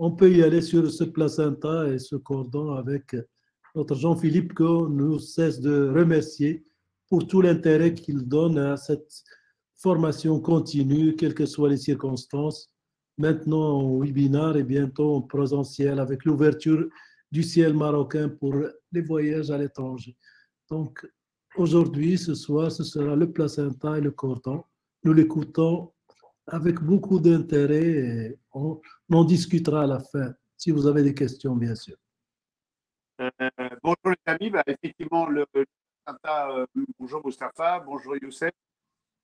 on peut y aller sur ce placenta et ce cordon avec notre Jean-Philippe que nous cesse de remercier pour tout l'intérêt qu'il donne à cette formation continue, quelles que soient les circonstances. Maintenant en webinaire et bientôt en présentiel avec l'ouverture du ciel marocain pour les voyages à l'étranger. Donc, aujourd'hui, ce soir, ce sera le placenta et le cordon. Nous l'écoutons avec beaucoup d'intérêt et on en discutera à la fin, si vous avez des questions, bien sûr. Bonjour les amis, effectivement, le placenta, bonjour Mustapha, bonjour Youssef.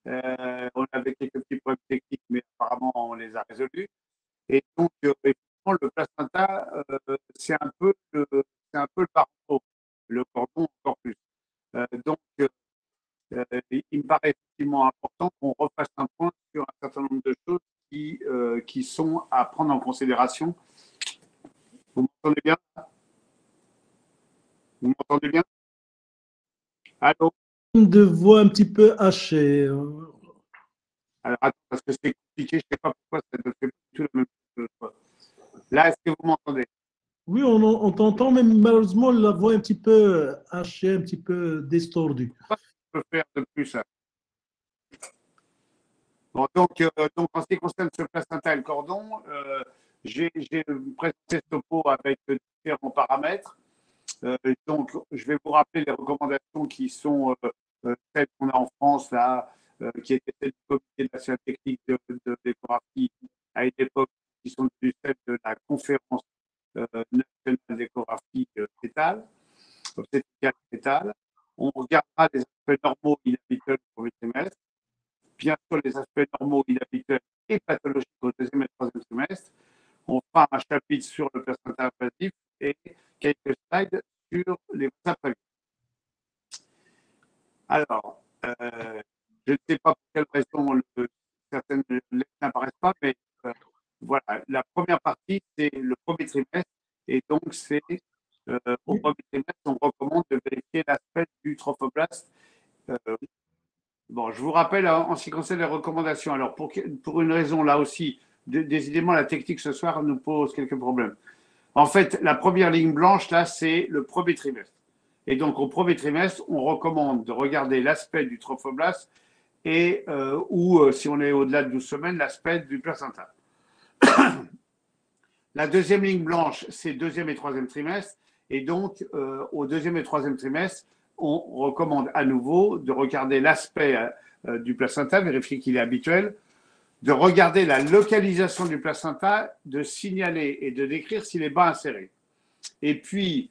On avait quelques petits problèmes techniques, mais apparemment on les a résolus. Et donc, effectivement, le placenta, c'est un peu le parcours, le cordon encore plus. Donc, il me paraît effectivement important qu'on refasse un point sur un certain nombre de choses qui sont à prendre en considération. Vous m'entendez bien? Vous m'entendez bien? Allô? De voix un petit peu hachée. Alors, attends, parce que c'est compliqué, je ne sais pas pourquoi ça ne fait pas du tout la même chose. Là, est-ce que vous m'entendez? Oui, on t'entend, mais malheureusement, la voix est un petit peu hachée, un petit peu distordue. Qu'est-ce que je peux faire de plus ça? Bon, donc, en ce qui concerne ce placenta et le cordon, j'ai présenté ce topo avec différents paramètres. Donc, je vais vous rappeler les recommandations qui sont celles qu'on a en France, là, qui étaient celles du Comité national technique de l'échographie à une époque, qui sont devenues celles de la conférence nationale d'échographie fétale, obstétricale fétale. On regardera les aspects normaux inhabituels au premier trimestre, bien sûr les aspects normaux inhabituels et pathologiques au deuxième et troisième trimestre. On fera un chapitre sur le placenta invasif et quelques slides sur les vaccins. Alors, je ne sais pas pour quelle raison certaines lettres n'apparaissent pas, mais voilà, la première partie, c'est le premier trimestre. Et donc, c'est au premier trimestre, on recommande de vérifier l'aspect du trophoblast. Bon, je vous rappelle en ce qui concerne les recommandations. Alors, pour une raison là aussi, décidément, la technique ce soir nous pose quelques problèmes. En fait, la première ligne blanche, là, c'est le premier trimestre. Et donc, au premier trimestre, on recommande de regarder l'aspect du trophoblast et, ou, si on est au-delà de 12 semaines, l'aspect du placenta. La deuxième ligne blanche, c'est deuxième et troisième trimestre. Et donc, au deuxième et troisième trimestre, on recommande à nouveau de regarder l'aspect du placenta, vérifier qu'il est habituel, de regarder la localisation du placenta, de signaler et de décrire s'il est bas inséré. Et puis,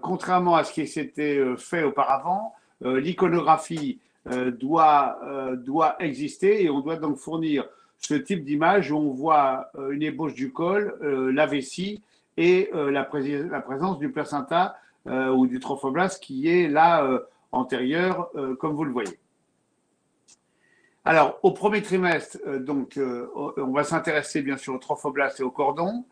contrairement à ce qui s'était fait auparavant, l'iconographie doit exister et on doit donc fournir ce type d'image où on voit une ébauche du col, la vessie et la présence du placenta ou du trophoblast qui est là antérieur, comme vous le voyez. Alors, au premier trimestre, on va s'intéresser bien sûr au trophoblast et au cordon.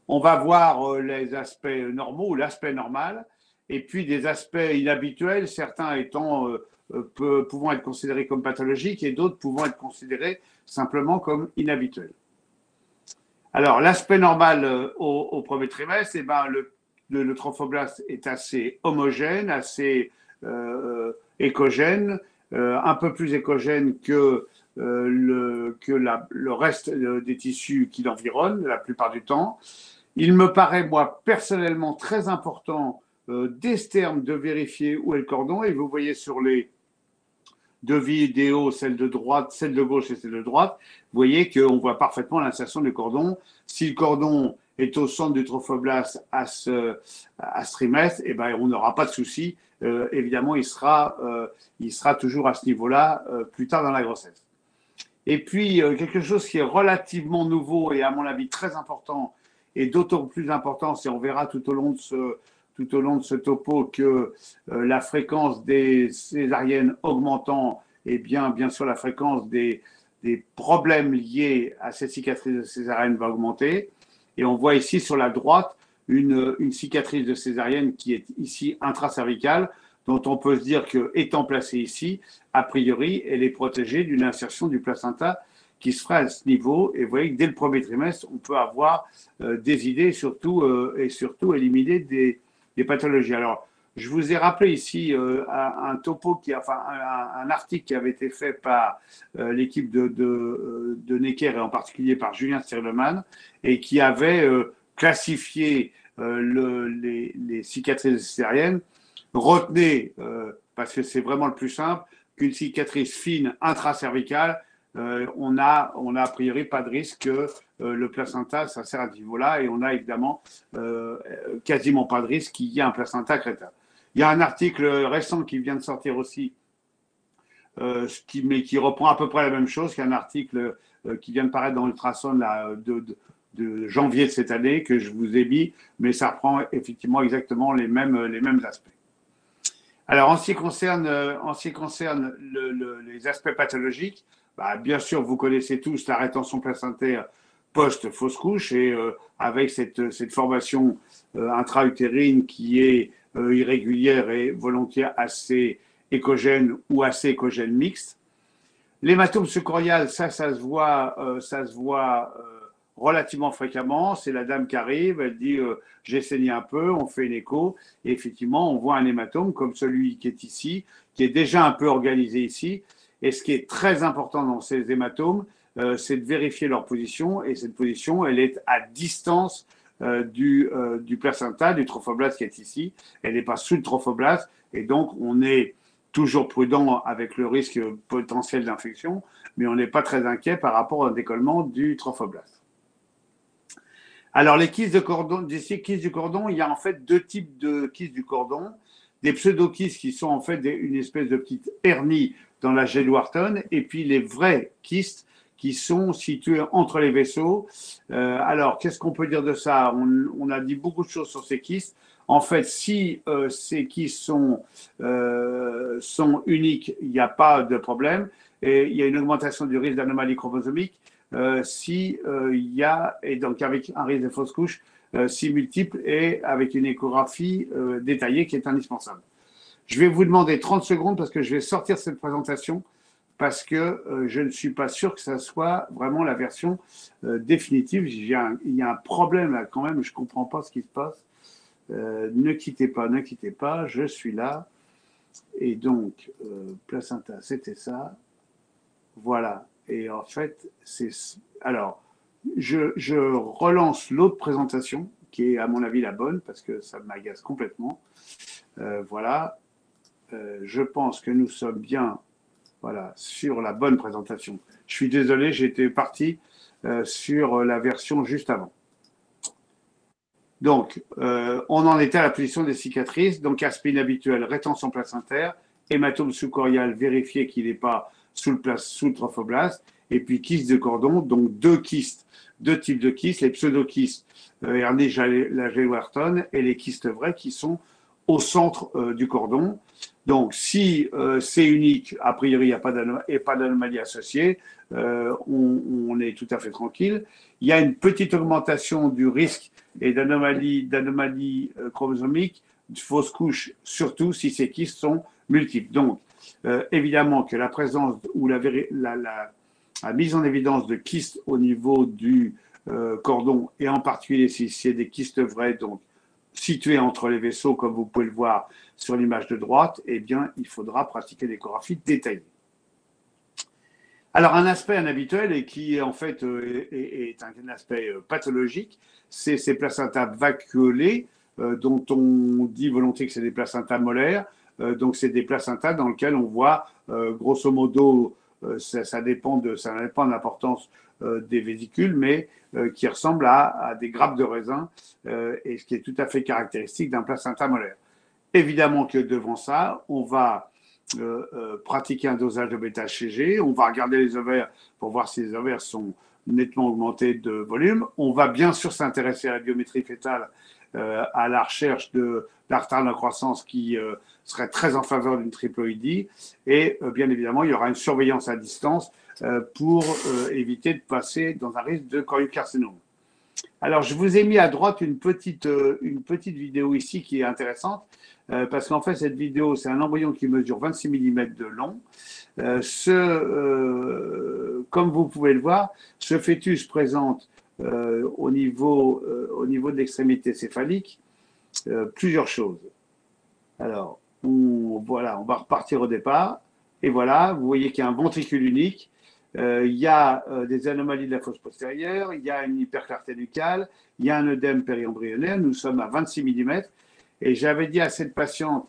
On va voir les aspects normaux ou l'aspect normal, et puis des aspects inhabituels, certains pouvant être considérés comme pathologiques et d'autres pouvant être considérés simplement comme inhabituels. Alors, l'aspect normal au premier trimestre, le trophoblast est assez homogène, assez échogène, un peu plus échogène que le reste des tissus qui l'environnent la plupart du temps. Il me paraît, moi, personnellement, très important dès ce terme de vérifier où est le cordon. Et vous voyez sur les deux vidéos, celle de droite, celle de gauche et celle de droite, vous voyez qu'on voit parfaitement l'insertion du cordon. Si le cordon est au centre du trophoblast à ce trimestre, eh ben, on n'aura pas de souci. Évidemment, il sera toujours à ce niveau-là plus tard dans la grossesse. Et puis, quelque chose qui est relativement nouveau et à mon avis très important, et d'autant plus important, si on verra tout au long de ce topo que la fréquence des césariennes augmentant et bien sûr la fréquence des problèmes liés à ces cicatrices de césarienne va augmenter. Et on voit ici sur la droite une cicatrice de césarienne qui est ici intracervicale, dont on peut se dire qu'étant placée ici, a priori, elle est protégée d'une insertion du placenta qui se fera à ce niveau. Et vous voyez que dès le premier trimestre, on peut avoir des idées et surtout éliminer des pathologies. Alors, je vous ai rappelé ici un topo, un article qui avait été fait par l'équipe de Necker et en particulier par Julien Stirleman et qui avait classifié les cicatrices césariennes. Retenez, parce que c'est vraiment le plus simple, qu'une cicatrice fine intracervicale, on a a priori pas de risque que le placenta s'insère à ce niveau-là et on a évidemment quasiment pas de risque qu'il y ait un placenta crétin. Il y a un article récent qui vient de sortir aussi, mais qui reprend à peu près la même chose, qu'un article qui vient de paraître dans Ultrason de janvier de cette année, que je vous ai mis, mais ça reprend effectivement exactement les mêmes aspects. Alors, en ce qui concerne les aspects pathologiques, bah, bien sûr, vous connaissez tous la rétention placentaire post-fausse couche et avec cette formation intra-utérine qui est irrégulière et volontiers assez échogène ou assez échogène mixte. L'hématome sous-chorial, ça se voit relativement fréquemment. C'est la dame qui arrive, elle dit j'ai saigné un peu, on fait une écho et effectivement on voit un hématome comme celui qui est ici, qui est déjà un peu organisé ici. Et ce qui est très important dans ces hématomes, c'est de vérifier leur position et cette position, elle est à distance du placenta, du trophoblaste qui est ici. Elle n'est pas sous le trophoblaste et donc on est toujours prudent avec le risque potentiel d'infection, mais on n'est pas très inquiet par rapport au décollement du trophoblaste. Alors, les kystes du cordon, il y a en fait deux types de kystes du cordon. Des pseudokystes qui sont en fait une espèce de petite hernie dans la gêne Wharton, et puis les vrais kystes qui sont situés entre les vaisseaux. Alors, qu'est-ce qu'on peut dire de ça? On a dit beaucoup de choses sur ces kystes. En fait, si ces kystes sont uniques, il n'y a pas de problème. Et il y a une augmentation du risque d'anomalie chromosomique. Si il y a, et donc avec un risque de fausse couche, si multiple et avec une échographie détaillée qui est indispensable. Je vais vous demander 30 secondes parce que je vais sortir cette présentation parce que je ne suis pas sûr que ça soit vraiment la version définitive. Il y a un problème là quand même, je ne comprends pas ce qui se passe. Ne quittez pas, je suis là. Et donc, placenta, c'était ça. Voilà. Et en fait, alors, je relance l'autre présentation, qui est à mon avis la bonne, parce que ça m'agace complètement. Voilà. Je pense que nous sommes bien sur la bonne présentation. Je suis désolé, j'étais parti sur la version juste avant. Donc, on en était à la position des cicatrices. Donc, aspect inhabituel, rétention placentaire, hématome sous-chorial, vérifier qu'il n'est pas sous le trophoblaste, et puis kyste de cordon, donc deux kystes, deux types de kystes, les pseudokystes, hernie la Wharton, et les kystes vrais qui sont au centre du cordon. Donc, si c'est unique, a priori, il n'y a pas d'anomalie associée, on est tout à fait tranquille. Il y a une petite augmentation du risque et d'anomalie chromosomique, de fausse couche, surtout si ces kystes sont multiples. Donc, évidemment que la présence ou la mise en évidence de kystes au niveau du cordon, et en particulier si c'est des kystes vrais, donc situés entre les vaisseaux, comme vous pouvez le voir sur l'image de droite, eh bien, il faudra pratiquer l'échographie détaillée. Alors, un aspect inhabituel et qui, en fait, est un aspect pathologique, c'est ces placentas vacuolés, dont on dit volontiers que c'est des placentas molaires. Donc, c'est des placentas dans lesquels on voit, grosso modo, ça dépend de l'importance des vésicules, mais qui ressemblent à des grappes de raisin, et ce qui est tout à fait caractéristique d'un placenta molaire. Évidemment que devant ça, on va pratiquer un dosage de bêta-HCG, on va regarder les ovaires pour voir si les ovaires sont nettement augmentés de volume. On va bien sûr s'intéresser à la biométrie fœtale, à la recherche de la retard de croissance qui serait très en faveur d'une triploïdie. Et bien évidemment, il y aura une surveillance à distance pour éviter de passer dans un risque de choriocarcinome. Alors, je vous ai mis à droite une petite vidéo ici qui est intéressante, parce qu'en fait, cette vidéo, c'est un embryon qui mesure 26 mm de long. Comme vous pouvez le voir, ce fœtus présente au niveau de l'extrémité céphalique plusieurs choses. Alors, voilà, on va repartir au départ. Et voilà, vous voyez qu'il y a un ventricule unique. Il y a des anomalies de la fosse postérieure, il y a une hyperclarté nucale, il y a un œdème périembryonnaire. Nous sommes à 26 mm. Et j'avais dit à cette patiente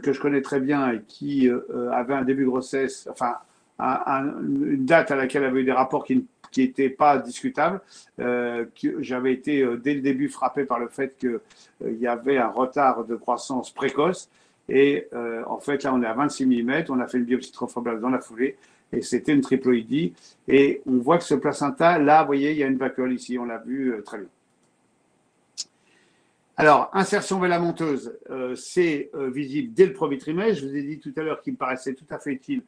que je connais très bien et qui avait un début de grossesse, enfin, une date à laquelle elle avait eu des rapports qui n'étaient pas discutables, que j'avais été dès le début frappé par le fait qu'il y avait un retard de croissance précoce. Et en fait, là, on est à 26 mm, on a fait une biopsie trophoblast dans la foulée, et c'était une triploïdie. Et on voit que ce placenta, là, vous voyez, il y a une vacuole ici, on l'a vu très bien. Alors, insertion vélamenteuse, c'est visible dès le premier trimestre. Je vous ai dit tout à l'heure qu'il me paraissait tout à fait utile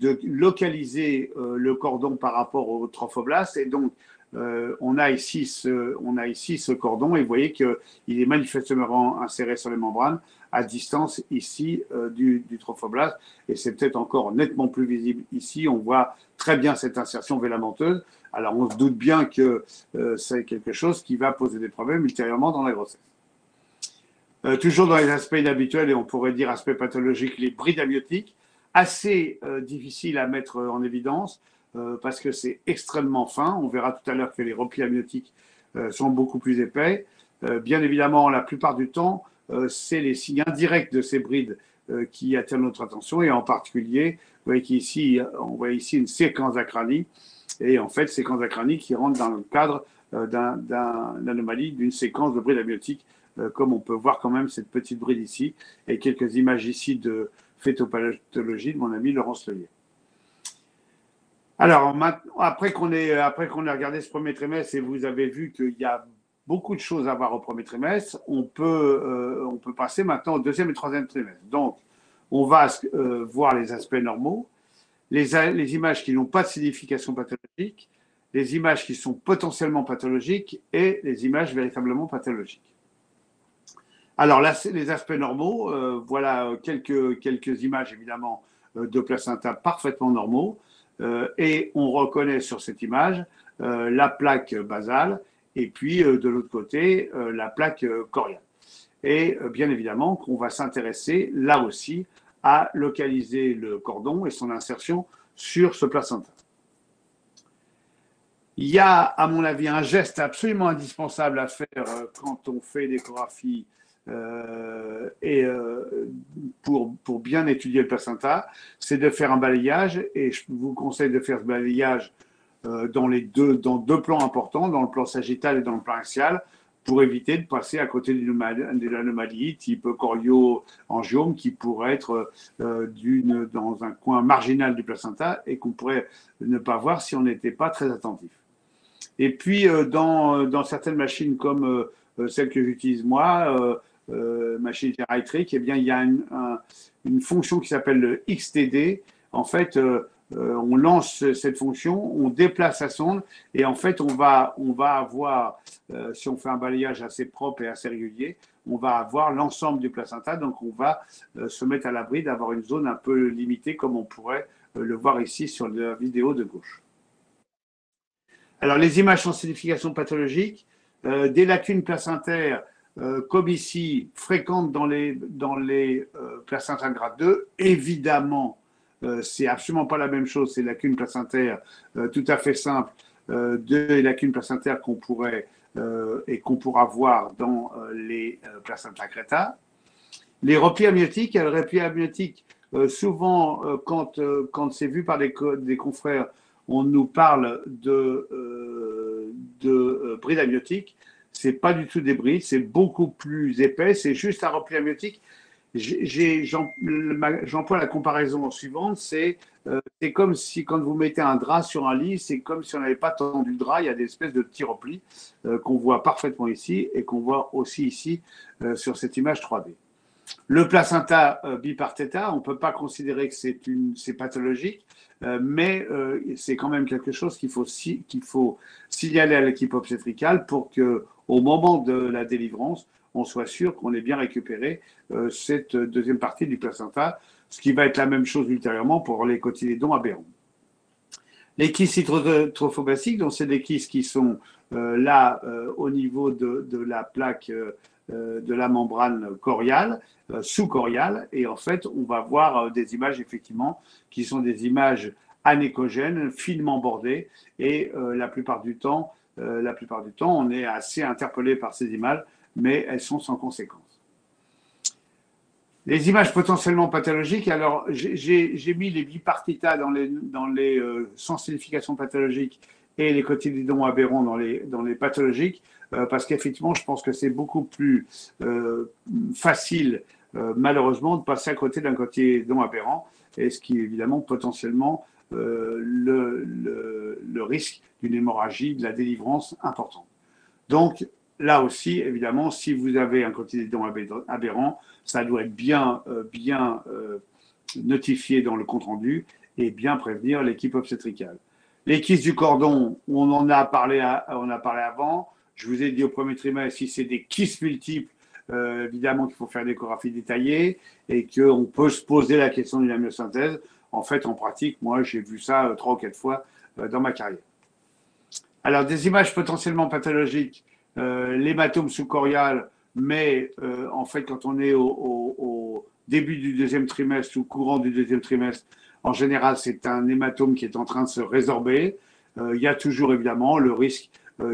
de localiser le cordon par rapport au trophoblast. Et donc, on a ici ce cordon, et vous voyez qu'il est manifestement inséré sur les membranes à distance ici du trophoblast. Et c'est peut-être encore nettement plus visible ici. On voit très bien cette insertion vélamenteuse. Alors, on se doute bien que c'est quelque chose qui va poser des problèmes ultérieurement dans la grossesse. Toujours dans les aspects inhabituels, et on pourrait dire aspects pathologiques, les brides amniotiques, assez difficiles à mettre en évidence parce que c'est extrêmement fin. On verra tout à l'heure que les replis amniotiques sont beaucoup plus épais. Bien évidemment, la plupart du temps, c'est les signes indirects de ces brides qui attirent notre attention, et en particulier, vous voyez qu'ici, on voit ici une séquence d'acranie, et en fait, séquence d'acranie qui rentre dans le cadre d'une anomalie, d'une séquence de brides amniotiques, comme on peut voir quand même cette petite bride ici, et quelques images ici de phétopathologie de mon ami Laurence Levier. Alors, après qu'on ait regardé ce premier trimestre, et vous avez vu qu'il y a beaucoup de choses à voir au premier trimestre, on peut passer maintenant au deuxième et troisième trimestre. Donc, on va voir les aspects normaux, les images qui n'ont pas de signification pathologique, les images qui sont potentiellement pathologiques et les images véritablement pathologiques. Alors là, les aspects normaux, voilà quelques images évidemment de placenta parfaitement normaux, et on reconnaît sur cette image la plaque basale et puis de l'autre côté la plaque choriale. Et bien évidemment qu'on va s'intéresser là aussi à localiser le cordon et son insertion sur ce placenta. Il y a, à mon avis, un geste absolument indispensable à faire quand on fait l'échographie pour bien étudier le placenta, c'est de faire un balayage, et je vous conseille de faire ce balayage dans deux plans importants, dans le plan sagittal et dans le plan axial, pour éviter de passer à côté d'une anomalie type chorioangiome qui pourrait être dans un coin marginal du placenta et qu'on pourrait ne pas voir si on n'était pas très attentif. Et puis, dans certaines machines comme celle que j'utilise moi, machine électrique, eh bien, il y a une fonction qui s'appelle le XTD. En fait, on lance cette fonction, on déplace la sonde, et en fait, on va avoir, si on fait un balayage assez propre et assez régulier, on va avoir l'ensemble du placenta. Donc, on va se mettre à l'abri d'avoir une zone un peu limitée, comme on pourrait le voir ici sur la vidéo de gauche. Alors, les images sans signification pathologique, des lacunes placentaires, comme ici, fréquentes dans les placentas grade 2. Évidemment, c'est absolument pas la même chose, ces lacunes placentaires tout à fait simples, des lacunes placentaires qu'on pourrait et qu'on pourra voir dans les placentas creta. Les replis amniotiques, souvent, quand c'est vu par des confrères, on nous parle de brides amniotiques. C'est pas du tout des brides, c'est beaucoup plus épais, c'est juste un repli amniotique. J'emploie la comparaison suivante, c'est comme si quand vous mettez un drap sur un lit, c'est comme si on n'avait pas tendu le drap, il y a des espèces de petits replis qu'on voit parfaitement ici et qu'on voit aussi ici sur cette image 3D. Le placenta biparteta, on ne peut pas considérer que c'est pathologique, mais c'est quand même quelque chose qu'il faut signaler à l'équipe obstétricale pour qu'au moment de la délivrance, on soit sûr qu'on ait bien récupéré cette deuxième partie du placenta, ce qui va être la même chose ultérieurement pour les cotylédons aberrants. Les kystes trophoblastiques, donc c'est des kystes qui sont là au niveau de la plaque de la membrane choriale, sous-choriale, et en fait, on va voir des images effectivement qui sont des images anéchogènes, finement bordées, et la plupart du temps, on est assez interpellé par ces images, mais elles sont sans conséquence. Les images potentiellement pathologiques, alors j'ai mis les bipartita dans les sensibilifications pathologiques et les cotylédons aberrants dans les pathologiques, parce qu'effectivement, je pense que c'est beaucoup plus facile, malheureusement, de passer à côté d'un cotylédon aberrant, et ce qui est évidemment potentiellement le risque d'une hémorragie, de la délivrance importante. Donc, là aussi, évidemment, si vous avez un cotylédon aberrant, ça doit être bien notifié dans le compte-rendu et bien prévenir l'équipe obstétricale. Les kystes du cordon, on en a parlé avant. Je vous ai dit au premier trimestre, si c'est des kystes multiples, évidemment qu'il faut faire une échographie détaillée et qu'on peut se poser la question d'une amniosynthèse. En fait, en pratique, moi, j'ai vu ça 3 ou 4 fois dans ma carrière. Alors, des images potentiellement pathologiques, l'hématome sous-chorial, mais en fait, quand on est au début du deuxième trimestre ou courant du deuxième trimestre, en général, c'est un hématome qui est en train de se résorber. Il y a toujours évidemment le risque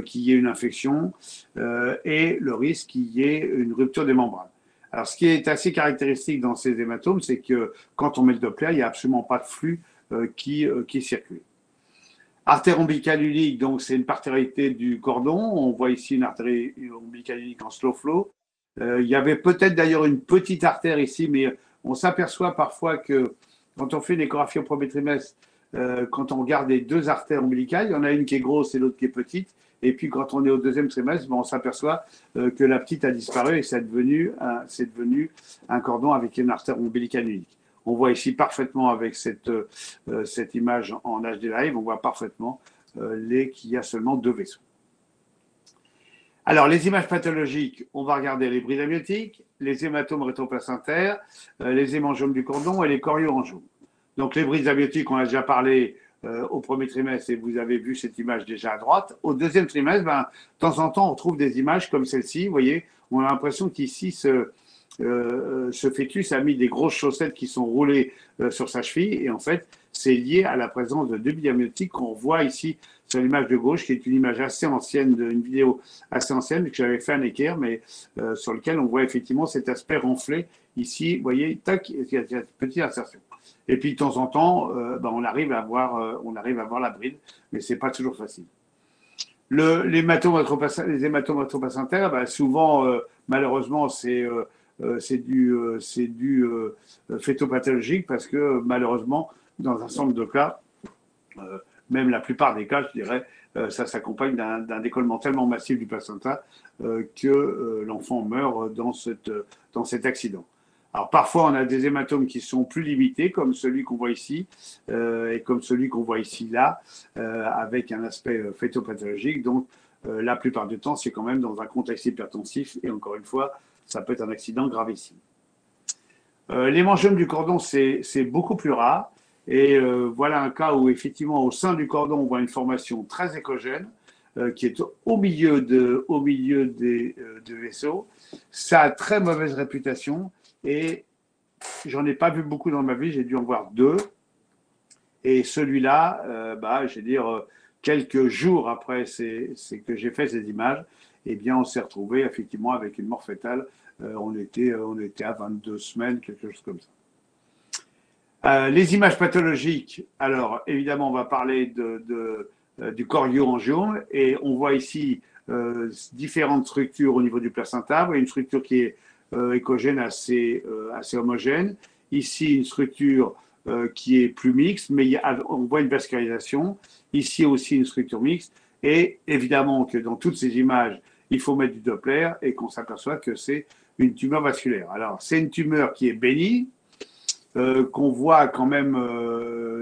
qu'il y ait une infection et le risque qu'il y ait une rupture des membranes. Alors, ce qui est assez caractéristique dans ces hématomes, c'est que quand on met le Doppler, il n'y a absolument pas de flux qui circule. Artère ombilicale unique, donc c'est une particularité du cordon. On voit ici une artère ombilicale unique en slow flow. Il y avait peut-être d'ailleurs une petite artère ici, mais on s'aperçoit parfois que quand on fait une échographie au premier trimestre, quand on regarde les 2 artères ombilicales, il y en a une qui est grosse et l'autre qui est petite. Et puis quand on est au deuxième trimestre, on s'aperçoit que la petite a disparu et c'est devenu un cordon avec une artère ombilicale unique. On voit ici parfaitement avec cette image en HD Live, on voit parfaitement qu'il y a seulement 2 vaisseaux. Alors, les images pathologiques, on va regarder les brides amniotiques, les hématomes rétroplacentaires, les hémangiomes du cordon et les chorioangiomes. Donc, les brides amniotiques, on a déjà parlé au premier trimestre et vous avez vu cette image déjà à droite. Au deuxième trimestre, de temps en temps, on trouve des images comme celle-ci. Vous voyez, on a l'impression qu'ici, ce fœtus a mis des grosses chaussettes qui sont roulées sur sa cheville et en fait, c'est lié à la présence de 2 billes amniotiques qu'on voit ici sur l'image de gauche, qui est une image assez ancienne, une vidéo assez ancienne que j'avais fait un équerre, mais sur lequel on voit effectivement cet aspect renflé. Ici, vous voyez, tac, il y a une petite insertion. Et puis de temps en temps, on arrive à voir la bride, mais c'est pas toujours facile. Les hématomes rétroplacentaires, souvent, malheureusement, c'est du phétopathologique parce que malheureusement, dans un certain nombre de cas, même la plupart des cas, je dirais, ça s'accompagne d'un décollement tellement massif du placenta que l'enfant meurt dans cet accident. Alors parfois, on a des hématomes qui sont plus limités, comme celui qu'on voit ici et comme celui qu'on voit ici là, avec un aspect phétopathologique. Donc, la plupart du temps, c'est quand même dans un contexte hypertensif et encore une fois, ça peut être un accident gravissime. L'hémangiome du cordon, c'est beaucoup plus rare. Et voilà un cas où, effectivement, au sein du cordon, on voit une formation très échogène qui est au milieu des vaisseaux. Ça a très mauvaise réputation et j'en ai pas vu beaucoup dans ma vie, j'ai dû en voir 2. Et celui-là, je vais dire, quelques jours après que j'ai fait ces images, eh bien, on s'est retrouvé effectivement avec une mort fœtale. On était à 22 semaines, quelque chose comme ça. Les images pathologiques, alors évidemment, on va parler du chorioangiome et on voit ici différentes structures au niveau du placenta. Une structure qui est échogène assez homogène. Ici, une structure qui est plus mixte, mais on voit une vascularisation. Ici aussi, une structure mixte. Et évidemment que dans toutes ces images, il faut mettre du Doppler et qu'on s'aperçoit que c'est une tumeur vasculaire. Alors, c'est une tumeur qui est bénigne, qu'on voit quand même,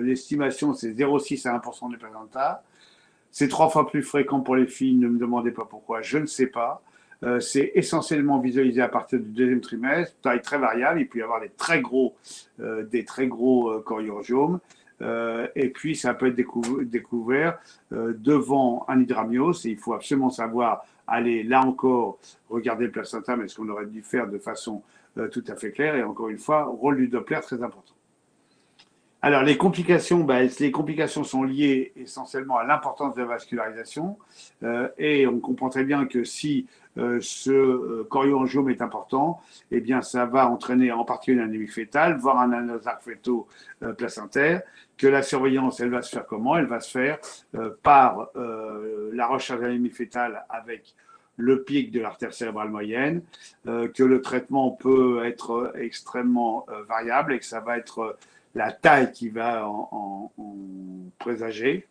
l'estimation, c'est 0,6 à 1% du placenta. C'est 3 fois plus fréquent pour les filles, ne me demandez pas pourquoi, je ne sais pas. C'est essentiellement visualisé à partir du deuxième trimestre, taille très variable, il peut y avoir des très gros choriongiomes, et puis ça peut être découvert devant un hydramnios, et il faut absolument savoir aller, là encore, regarder le placenta, mais ce qu'on aurait dû faire de façon tout à fait claire, et encore une fois, rôle du Doppler très important. Alors, les complications sont liées essentiellement à l'importance de la vascularisation, et on comprend très bien que si ce chorioangiome est important, eh bien, ça va entraîner en partie une anémie fétale, voire un anosarque féto-placentaire, que la surveillance, elle va se faire comment? Elle va se faire par la recherche d'anémie fétale avec le pic de l'artère cérébrale moyenne, que le traitement peut être extrêmement variable et que ça va être la taille qui va en présager.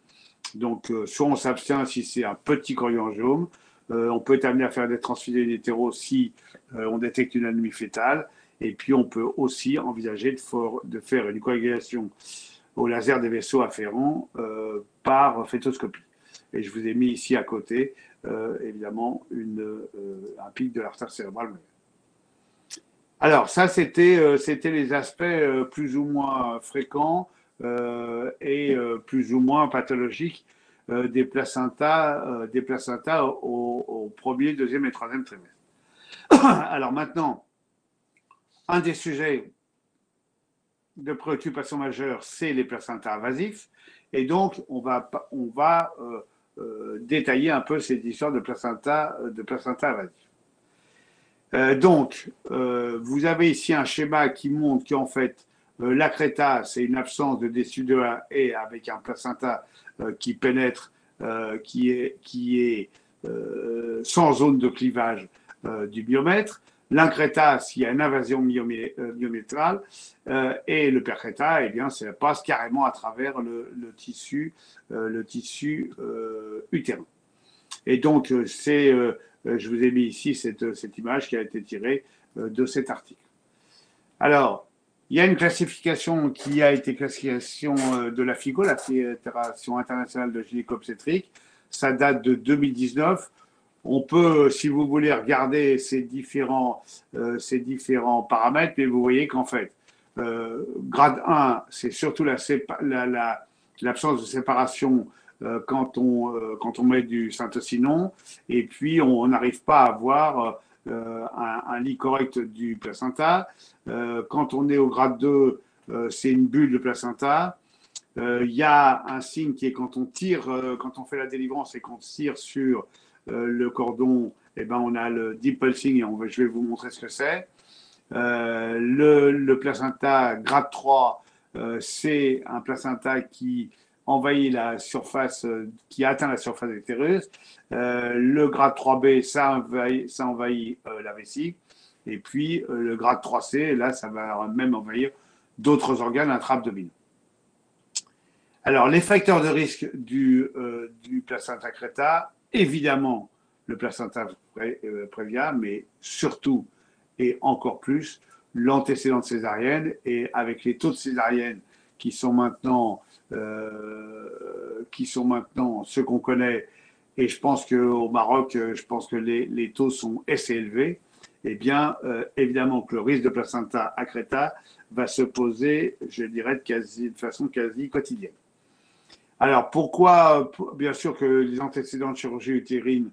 Donc, soit on s'abstient si c'est un petit chorioangiome, on peut être amené à faire des transfusés hétéros si on détecte une anémie fétale, et puis on peut aussi envisager de faire une coagulation au laser des vaisseaux afférents par fétoscopie. Et je vous ai mis ici à côté, évidemment, un pic de l'artère cérébrale moyenne. Alors, ça, c'était les aspects plus ou moins fréquents et plus ou moins pathologiques des placentas au premier, deuxième et troisième trimestre. Alors maintenant, un des sujets de préoccupation majeure, c'est les placentas invasifs. Et donc, on va détailler un peu cette histoire de placenta invasif. Donc, vous avez ici un schéma qui montre qu'en fait, l'accreta, c'est une absence de DSU2A et avec un placenta qui pénètre, qui est sans zone de clivage du myomètre. L'incréta, s'il y a une invasion myométrale, et le percréta, eh bien, ça passe carrément à travers le tissu utérin. Et donc, je vous ai mis ici cette image qui a été tirée de cet article. Alors, il y a une classification qui a été classification de la FIGO, la Fédération internationale de gynéco-obstétrique. Ça date de 2019. On peut, si vous voulez, regarder ces différents paramètres, mais vous voyez qu'en fait, grade 1, c'est surtout l'absence de séparation quand on met du syntocinon, et puis on n'arrive pas à avoir un lit correct du placenta. Quand on est au grade 2, c'est une bulle de placenta. Il y a un signe qui est quand on tire, quand on fait la délivrance et qu'on tire sur le cordon, eh ben on a le deep pulsing, et je vais vous montrer ce que c'est. Le placenta grade 3, c'est un placenta qui envahit la surface, qui atteint la surface utérus. Le grade 3B, ça envahit la vessie. Et puis le grade 3C, là, ça va même envahir d'autres organes intra-abdominaux. Alors, les facteurs de risque du placenta creta, évidemment, le placenta prévia, mais surtout et encore plus l'antécédent de césarienne, et avec les taux de césarienne qui sont maintenant ceux qu'on connaît, et je pense qu'au Maroc, je pense que les taux sont assez élevés, eh bien, évidemment que le risque de placenta accreta va se poser, je dirais, de façon quasi quotidienne. Alors, pourquoi? Bien sûr que les antécédents de chirurgie utérine,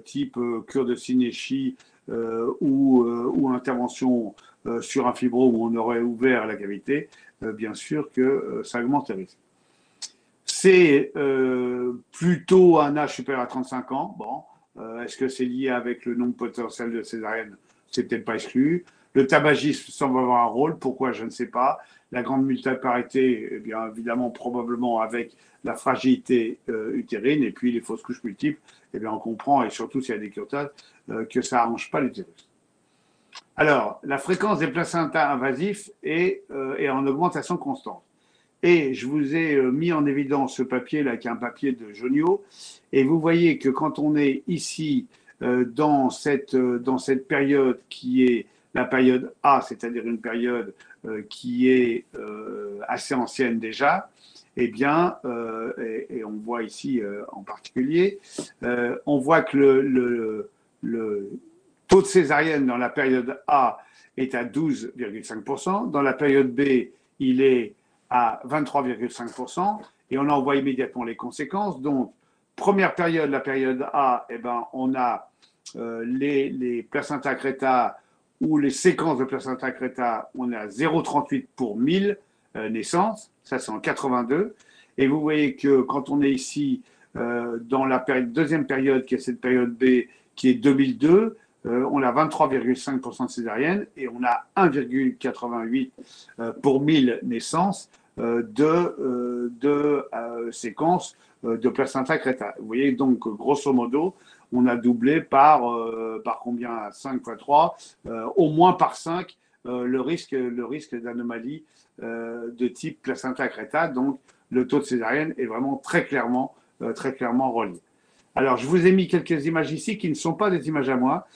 type cure de synéchie ou intervention sur un fibro où on aurait ouvert la cavité, bien sûr que ça augmente le risque. C'est plutôt un âge supérieur à 35 ans. Bon, est-ce que c'est lié avec le nombre potentiel de césarienne? C'est peut-être pas exclu. Le tabagisme semble avoir un rôle. Pourquoi? Je ne sais pas. La grande multiparité, eh bien évidemment, probablement avec la fragilité utérine, et puis les fausses couches multiples, eh bien on comprend, et surtout s'il y a des curetages, que ça n'arrange pas l'utérus. Alors, la fréquence des placentas invasifs est en augmentation constante. Et je vous ai mis en évidence ce papier-là, qui est un papier de Jonio, et vous voyez que quand on est ici dans cette période qui est la période A, c'est-à-dire une période qui est assez ancienne déjà, eh bien, et on voit ici en particulier, on voit que le taux de césarienne dans la période A est à 12,5%, dans la période B, il est à 23,5%, et on en voit immédiatement les conséquences. Donc, première période, la période A, eh ben, on a les placenta creta ou les séquences de placenta creta, on est à 0,38 pour 1000 naissances, ça c'est en 82. Et vous voyez que quand on est ici dans la deuxième période, qui est cette période B, qui est 2002, on a 23,5% de césariennes et on a 1,88 pour 1000 naissances de séquences de placenta creta. Vous voyez donc, grosso modo, on a doublé par combien? 5 fois 3, au moins par 5 le risque d'anomalie de type placenta creta. Donc, le taux de césarienne est vraiment très clairement relié. Alors, je vous ai mis quelques images ici qui ne sont pas des images à moi,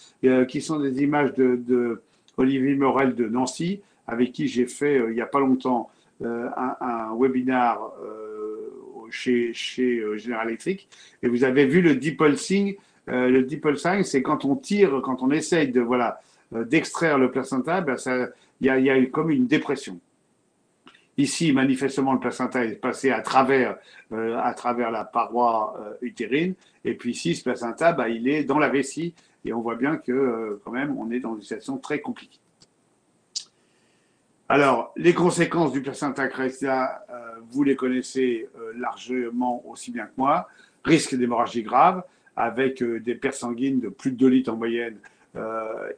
qui sont des images de Olivier Morel de Nancy, avec qui j'ai fait il n'y a pas longtemps un webinaire chez General Electric. Et vous avez vu le deep pulsing. Le deep pulsing, c'est quand on tire, quand on essaye d'extraire le placenta, ben il y a comme une dépression. Ici, manifestement, le placenta est passé à travers la paroi utérine. Et puis ici, ce placenta, bah, il est dans la vessie. Et on voit bien que, quand même, on est dans une situation très compliquée. Alors, les conséquences du placenta creta, vous les connaissez largement aussi bien que moi. Risque d'hémorragie grave, avec des pertes sanguines de plus de 2 litres en moyenne,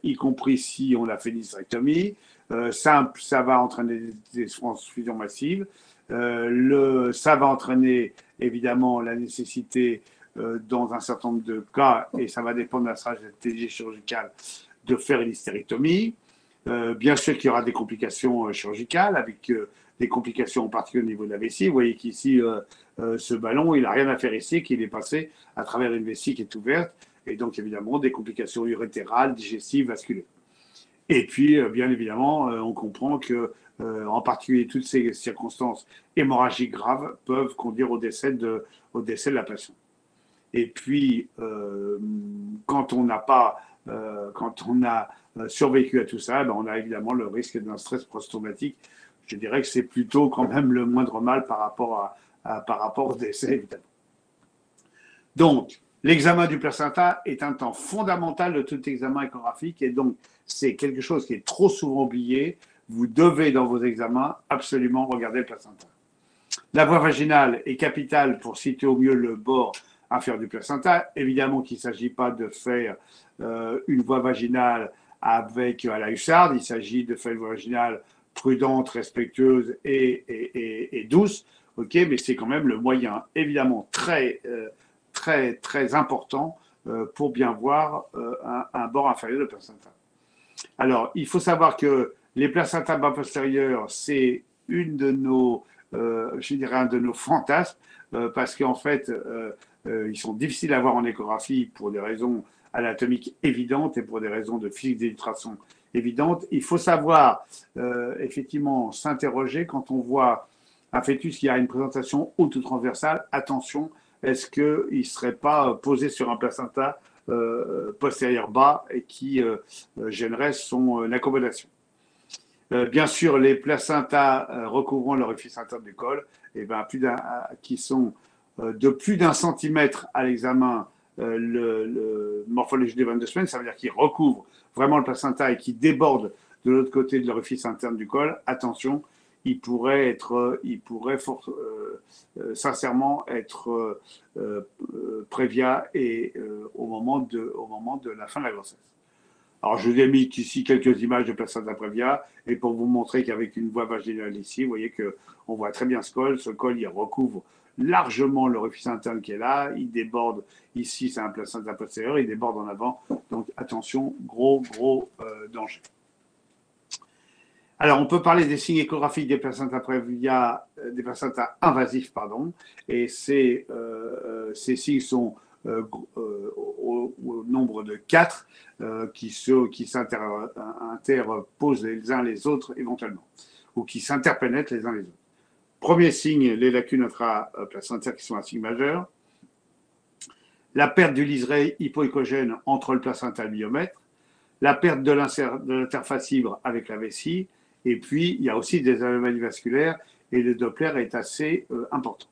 y compris si on a fait une hystérectomie. Ça va entraîner des transfusions massives. Ça va entraîner évidemment la nécessité, dans un certain nombre de cas, et ça va dépendre de la stratégie chirurgicale, de faire une hystérectomie. Bien sûr qu'il y aura des complications chirurgicales, avec des complications en particulier au niveau de la vessie. Vous voyez qu'ici, ce ballon, il n'a rien à faire ici, qu'il est passé à travers une vessie qui est ouverte, et donc évidemment des complications urétérales, digestives, vasculaires. Et puis, bien évidemment, on comprend que, en particulier, toutes ces circonstances hémorragiques graves peuvent conduire au décès de la patiente. Et puis, quand on a survécu à tout ça, ben, on a évidemment le risque d'un stress post-traumatique. Je dirais que c'est plutôt quand même le moindre mal par rapport au décès, évidemment. Donc, l'examen du placenta est un temps fondamental de tout examen échographique et donc c'est quelque chose qui est trop souvent oublié. Vous devez, dans vos examens, absolument regarder le placenta. La voie vaginale est capitale pour situer au mieux le bord inférieur du placenta. Évidemment qu'il ne s'agit pas de faire une voie vaginale avec à la hussarde. Il s'agit de faire une voie vaginale prudente, respectueuse et douce. Ok, mais c'est quand même le moyen, évidemment, très important pour bien voir un bord inférieur de placenta. Alors, il faut savoir que les placentas bas postérieurs, c'est un de nos fantasmes, parce qu'en fait, ils sont difficiles à voir en échographie pour des raisons anatomiques évidentes et pour des raisons de physique d'illustration évidentes. Il faut savoir, effectivement, s'interroger quand on voit un fœtus qui a une présentation haute ou transversale. Attention, est-ce qu'il ne serait pas posé sur un placenta postérieur bas et qui gênerait son accommodation? Bien sûr, les placentas recouvrant l'orifice interne du col, et ben, qui sont de plus d'1 centimètre à l'examen, le morphologie des 22 semaines, ça veut dire qu'ils recouvrent vraiment le placenta et qui débordent de l'autre côté de l'orifice interne du col. Attention, il pourrait sincèrement être prévia et au moment de la fin de la grossesse. Alors, je vous ai mis ici quelques images de placenta prévia et pour vous montrer qu'avec une voie vaginale ici, vous voyez qu'on voit très bien ce col. Ce col, il recouvre largement l'orifice interne qui est là. Il déborde ici, c'est un placenta postérieur, il déborde en avant. Donc, attention, gros danger. Alors, on peut parler des signes échographiques des placentas prévia, des placentas invasifs, pardon, et ces signes sont au nombre de 4 qui s'interposent les uns les autres éventuellement, ou qui s'interpénètrent les uns les autres. Premier signe, les lacunes intraplacentaires qui sont un signe majeur. La perte du liseré hypoécogène entre le placenta et le biomètre. La perte de l'interface fibre avec la vessie. Et puis, il y a aussi des anomalies vasculaires et le Doppler est assez important.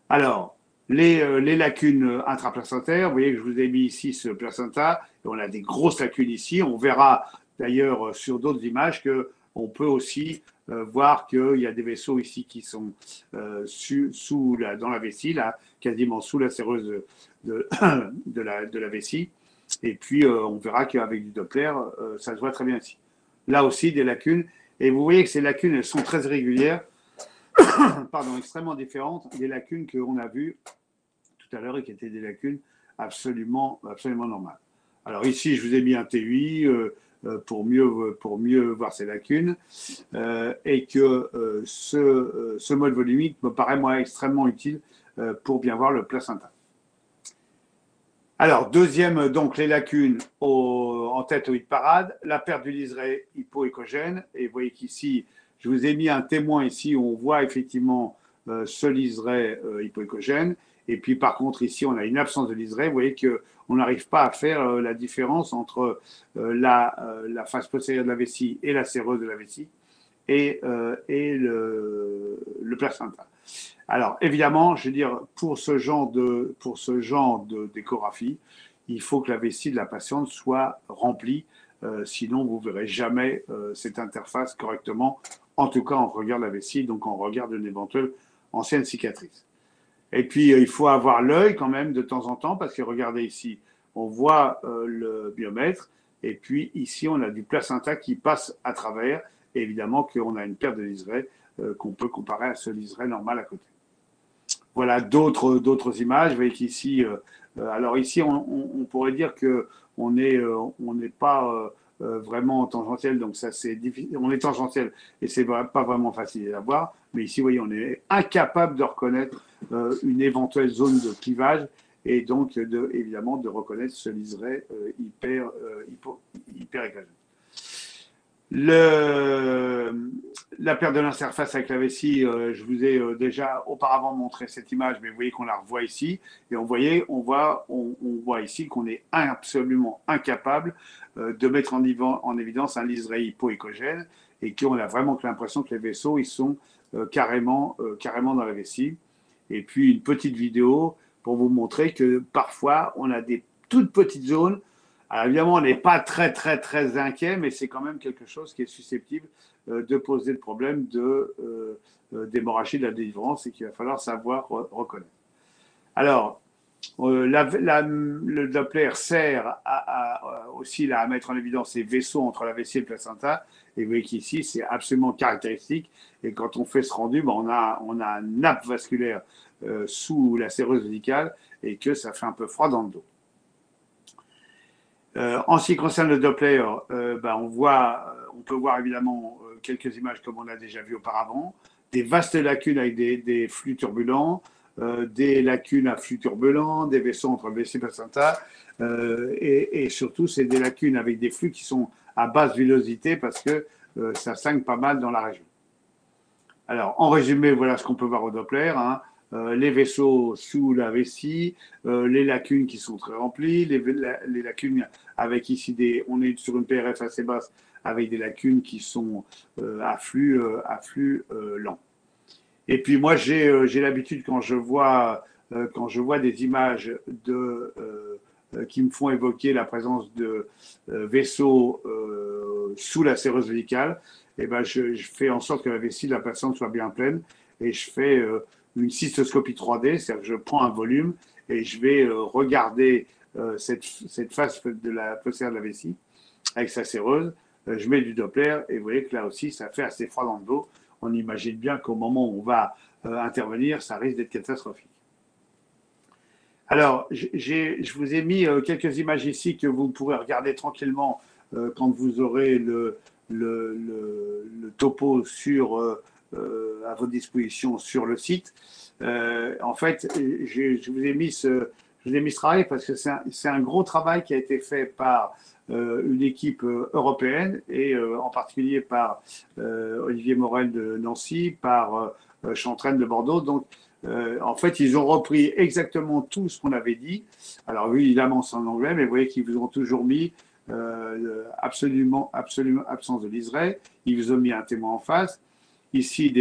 Alors, les lacunes intraplacentaires, vous voyez que je vous ai mis ici ce placenta, et on a des grosses lacunes ici. On verra d'ailleurs sur d'autres images qu'on peut aussi voir qu'il y a des vaisseaux ici qui sont dans la vessie, là, quasiment sous la séreuse de la vessie. Et puis, on verra qu'avec du Doppler, ça se voit très bien ici. Là aussi, des lacunes. Et vous voyez que ces lacunes, elles sont très irrégulières, pardon, extrêmement différentes des lacunes qu'on a vues tout à l'heure et qui étaient des lacunes absolument normales. Alors ici, je vous ai mis un TUI pour mieux voir ces lacunes et que ce mode volumique me paraît, moi, extrêmement utile pour bien voir le placenta. Alors, deuxième, donc, les lacunes en tête au parade, la perte du liseré hypoécogène. Et vous voyez qu'ici, je vous ai mis un témoin ici où on voit effectivement ce liseré hypoécogène. Et puis, par contre, ici, on a une absence de liseré. Vous voyez qu'on n'arrive pas à faire la différence entre la face postérieure de la vessie et la séreuse de la vessie et le placenta. Alors, évidemment, je veux dire, pour ce genre d'échographie, il faut que la vessie de la patiente soit remplie, sinon vous ne verrez jamais cette interface correctement, en tout cas en regard de la vessie, donc en regard d'une éventuelle ancienne cicatrice. Et puis, il faut avoir l'œil quand même de temps en temps, parce que regardez ici, on voit le biomètre, et puis ici, on a du placenta qui passe à travers, et évidemment qu'on a une perte de liseré qu'on peut comparer à ce liseré normal à côté. Voilà d'autres images. Vous voyez qu'ici, alors ici, on pourrait dire qu'on n'est pas vraiment tangentiel, donc ça c'est difficile. On est tangentiel et c'est pas vraiment facile à voir. Mais ici, vous voyez, on est incapable de reconnaître une éventuelle zone de clivage et donc évidemment de reconnaître ce liseré hyper éclaté. La perte de l'interface avec la vessie, je vous ai déjà auparavant montré cette image, mais vous voyez qu'on la revoit ici. Et on voit ici qu'on est absolument incapable de mettre en évidence un liseré hypoécogène et qu'on a vraiment l'impression que les vaisseaux ils sont carrément dans la vessie. Et puis une petite vidéo pour vous montrer que parfois on a des toutes petites zones. Alors évidemment, on n'est pas très inquiet, mais c'est quand même quelque chose qui est susceptible de poser le problème d'hémorragie de la délivrance et qu'il va falloir savoir reconnaître. Alors, le Doppler sert aussi à mettre en évidence ces vaisseaux entre la vessie et le placenta. Et vous voyez qu'ici, c'est absolument caractéristique. Et quand on fait ce rendu, on a une nappe vasculaire sous la séreuse vésicale et que ça fait un peu froid dans le dos. En ce qui concerne le Doppler, on peut voir évidemment quelques images comme on l'a déjà vu auparavant, des vastes lacunes avec des flux turbulents, des lacunes à flux turbulents, des vaisseaux entre vessie et placenta, et surtout c'est des lacunes avec des flux qui sont à basse villosité parce que ça saigne pas mal dans la région. Alors en résumé, voilà ce qu'on peut voir au Doppler. Les vaisseaux sous la vessie, les lacunes qui sont très remplies, les lacunes avec ici on est sur une PRF assez basse avec des lacunes qui sont à flux lent. Et puis moi j'ai l'habitude quand je vois des images qui me font évoquer la présence de vaisseaux sous la séreuse vésicale, et ben je fais en sorte que la vessie de la patiente soit bien pleine et je fais une cystoscopie 3D, c'est-à-dire que je prends un volume et je vais regarder cette face de la postérieure de la vessie avec sa séreuse. Je mets du Doppler et vous voyez que là aussi, ça fait assez froid dans le dos. On imagine bien qu'au moment où on va intervenir, ça risque d'être catastrophique. Alors, je vous ai mis quelques images ici que vous pourrez regarder tranquillement quand vous aurez le topo à votre disposition sur le site. En fait, je vous ai mis je vous ai mis ce travail parce que c'est un gros travail qui a été fait par une équipe européenne et en particulier par Olivier Morel de Nancy, par Chantraine de Bordeaux. Donc, en fait, ils ont repris exactement tout ce qu'on avait dit. Alors, oui, évidemment, c'est en anglais, mais vous voyez qu'ils vous ont toujours mis absolument absence de liseré. Ils vous ont mis un témoin en face. Ici,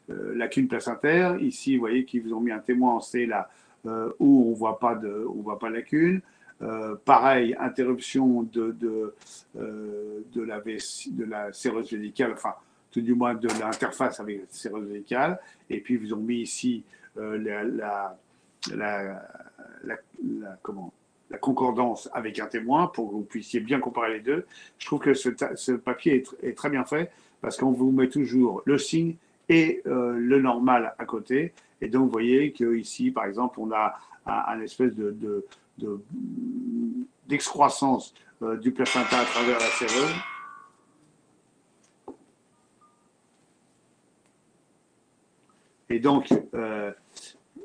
lacunes placentaires. Ici, vous voyez qu'ils vous ont mis un témoin en C là, où on voit pas lacune. Pareil, interruption de la séreuse védicale, enfin, tout du moins de l'interface avec la séreuse védicale. Et puis, ils vous ont mis ici la concordance avec un témoin pour que vous puissiez bien comparer les deux. Je trouve que ce papier est très bien fait parce qu'on vous met toujours le signe et le normal à côté. Et donc, vous voyez qu'ici, par exemple, on a un espèce d'excroissance du placenta à travers la séreuse. Et donc,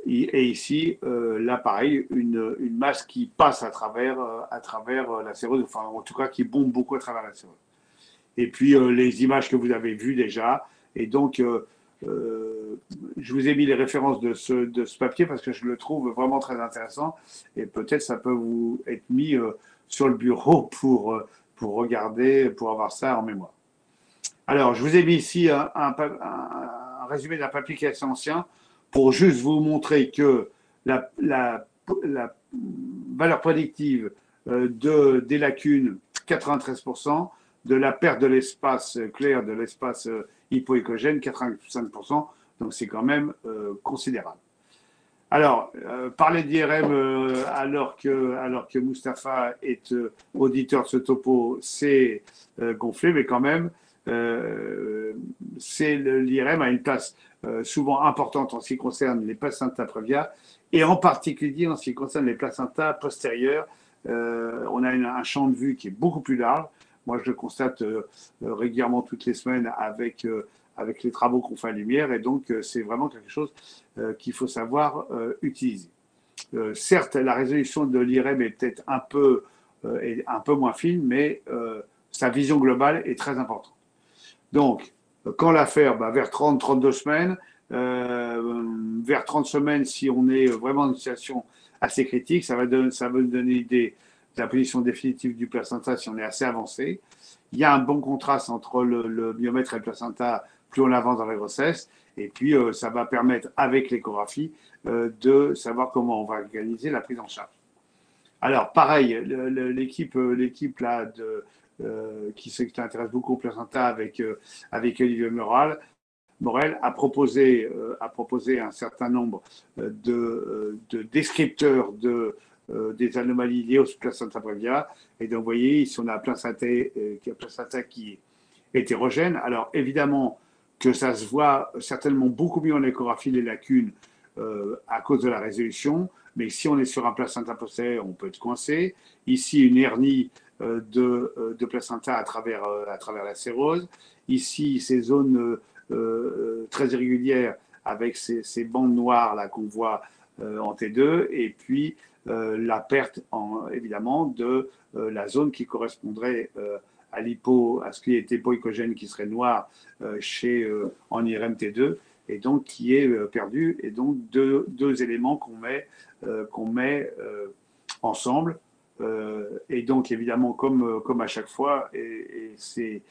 et ici, là, pareil, une masse qui passe à travers la séreuse, enfin, en tout cas, qui bombe beaucoup à travers la séreuse. Et puis, les images que vous avez vues déjà. Et donc, je vous ai mis les références de ce papier parce que je le trouve vraiment très intéressant. Et peut-être ça peut vous être mis sur le bureau pour regarder, pour avoir ça en mémoire. Alors, je vous ai mis ici un résumé d'un papier qui est assez ancien pour juste vous montrer que la valeur prédictive des lacunes, 93%, de la perte de l'espace clair, de l'espace hypoécogène, 85%, donc c'est quand même considérable. Alors, parler d'IRM alors que Mustapha est auditeur de ce topo, c'est gonflé, mais quand même, l'IRM a une place souvent importante en ce qui concerne les placentas prévia et en particulier en ce qui concerne les placentas postérieurs. On a un champ de vue qui est beaucoup plus large. Moi, je le constate régulièrement toutes les semaines avec les travaux qu'on fait à Lumière, et donc c'est vraiment quelque chose qu'il faut savoir utiliser. Certes, la résolution de l'IRM est peut-être un peu moins fine, mais sa vision globale est très importante. Donc, quand la faire, vers 30-32 semaines, vers 30 semaines, si on est vraiment dans une situation assez critique, ça va nous donner l'idée de la position définitive du placenta si on est assez avancé. Il y a un bon contraste entre le myomètre et le placenta plus on avance dans la grossesse. Et puis, ça va permettre, avec l'échographie, de savoir comment on va organiser la prise en charge. Alors, pareil, l'équipe là qui s'intéresse beaucoup au placenta avec Olivier Morel a proposé un certain nombre de descripteurs des anomalies liées au placenta prévia. Et donc, vous voyez, ici, on a un placenta qui est hétérogène. Alors, évidemment que ça se voit certainement beaucoup mieux en échographie, les lacunes, à cause de la résolution. Mais si on est sur un placenta postérieur, on peut être coincé. Ici, une hernie de placenta à travers la sérose. Ici, ces zones très irrégulières avec ces bandes noires là qu'on voit en T2. Et puis, la perte, évidemment, de la zone qui correspondrait à ce qui est hypoécogène, qui serait noir en IRM T2, et donc qui est perdu. Et donc, deux éléments qu'on met ensemble. Et donc, évidemment, comme à chaque fois, et c'est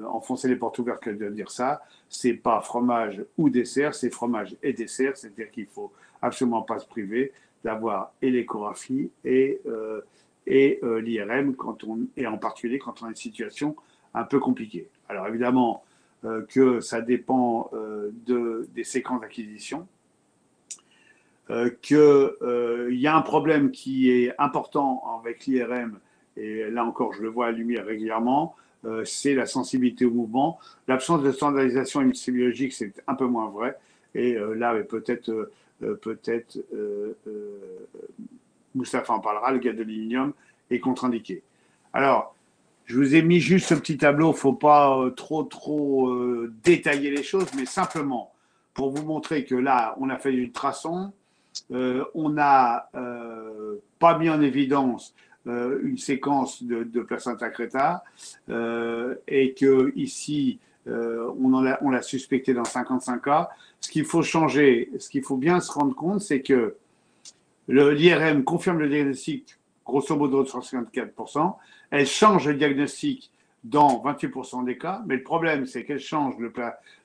enfoncer les portes ouvertes que de dire ça, c'est pas fromage ou dessert, c'est fromage et dessert, c'est-à-dire qu'il faut absolument pas se priver d'avoir et l'échographie et l'IRM et en particulier quand on a une situation un peu compliquée. Alors évidemment que ça dépend des séquences d'acquisition, qu'il y a un problème qui est important avec l'IRM, et là encore je le vois à Lumière régulièrement, c'est la sensibilité au mouvement. L'absence de standardisation hématobiologique, c'est un peu moins vrai. Et là, peut-être Mustapha en parlera, le gadolinium est contre-indiqué. Alors, je vous ai mis juste ce petit tableau, il ne faut pas trop détailler les choses, mais simplement pour vous montrer que là, on a fait du ultrason, on n'a pas mis en évidence une séquence de placenta creta et que ici, on l'a suspecté dans 55 cas. Ce qu'il faut changer, ce qu'il faut bien se rendre compte, c'est que l'IRM confirme le diagnostic grosso modo de 54%. Elle change le diagnostic dans 28% des cas, mais le problème, c'est qu'elle change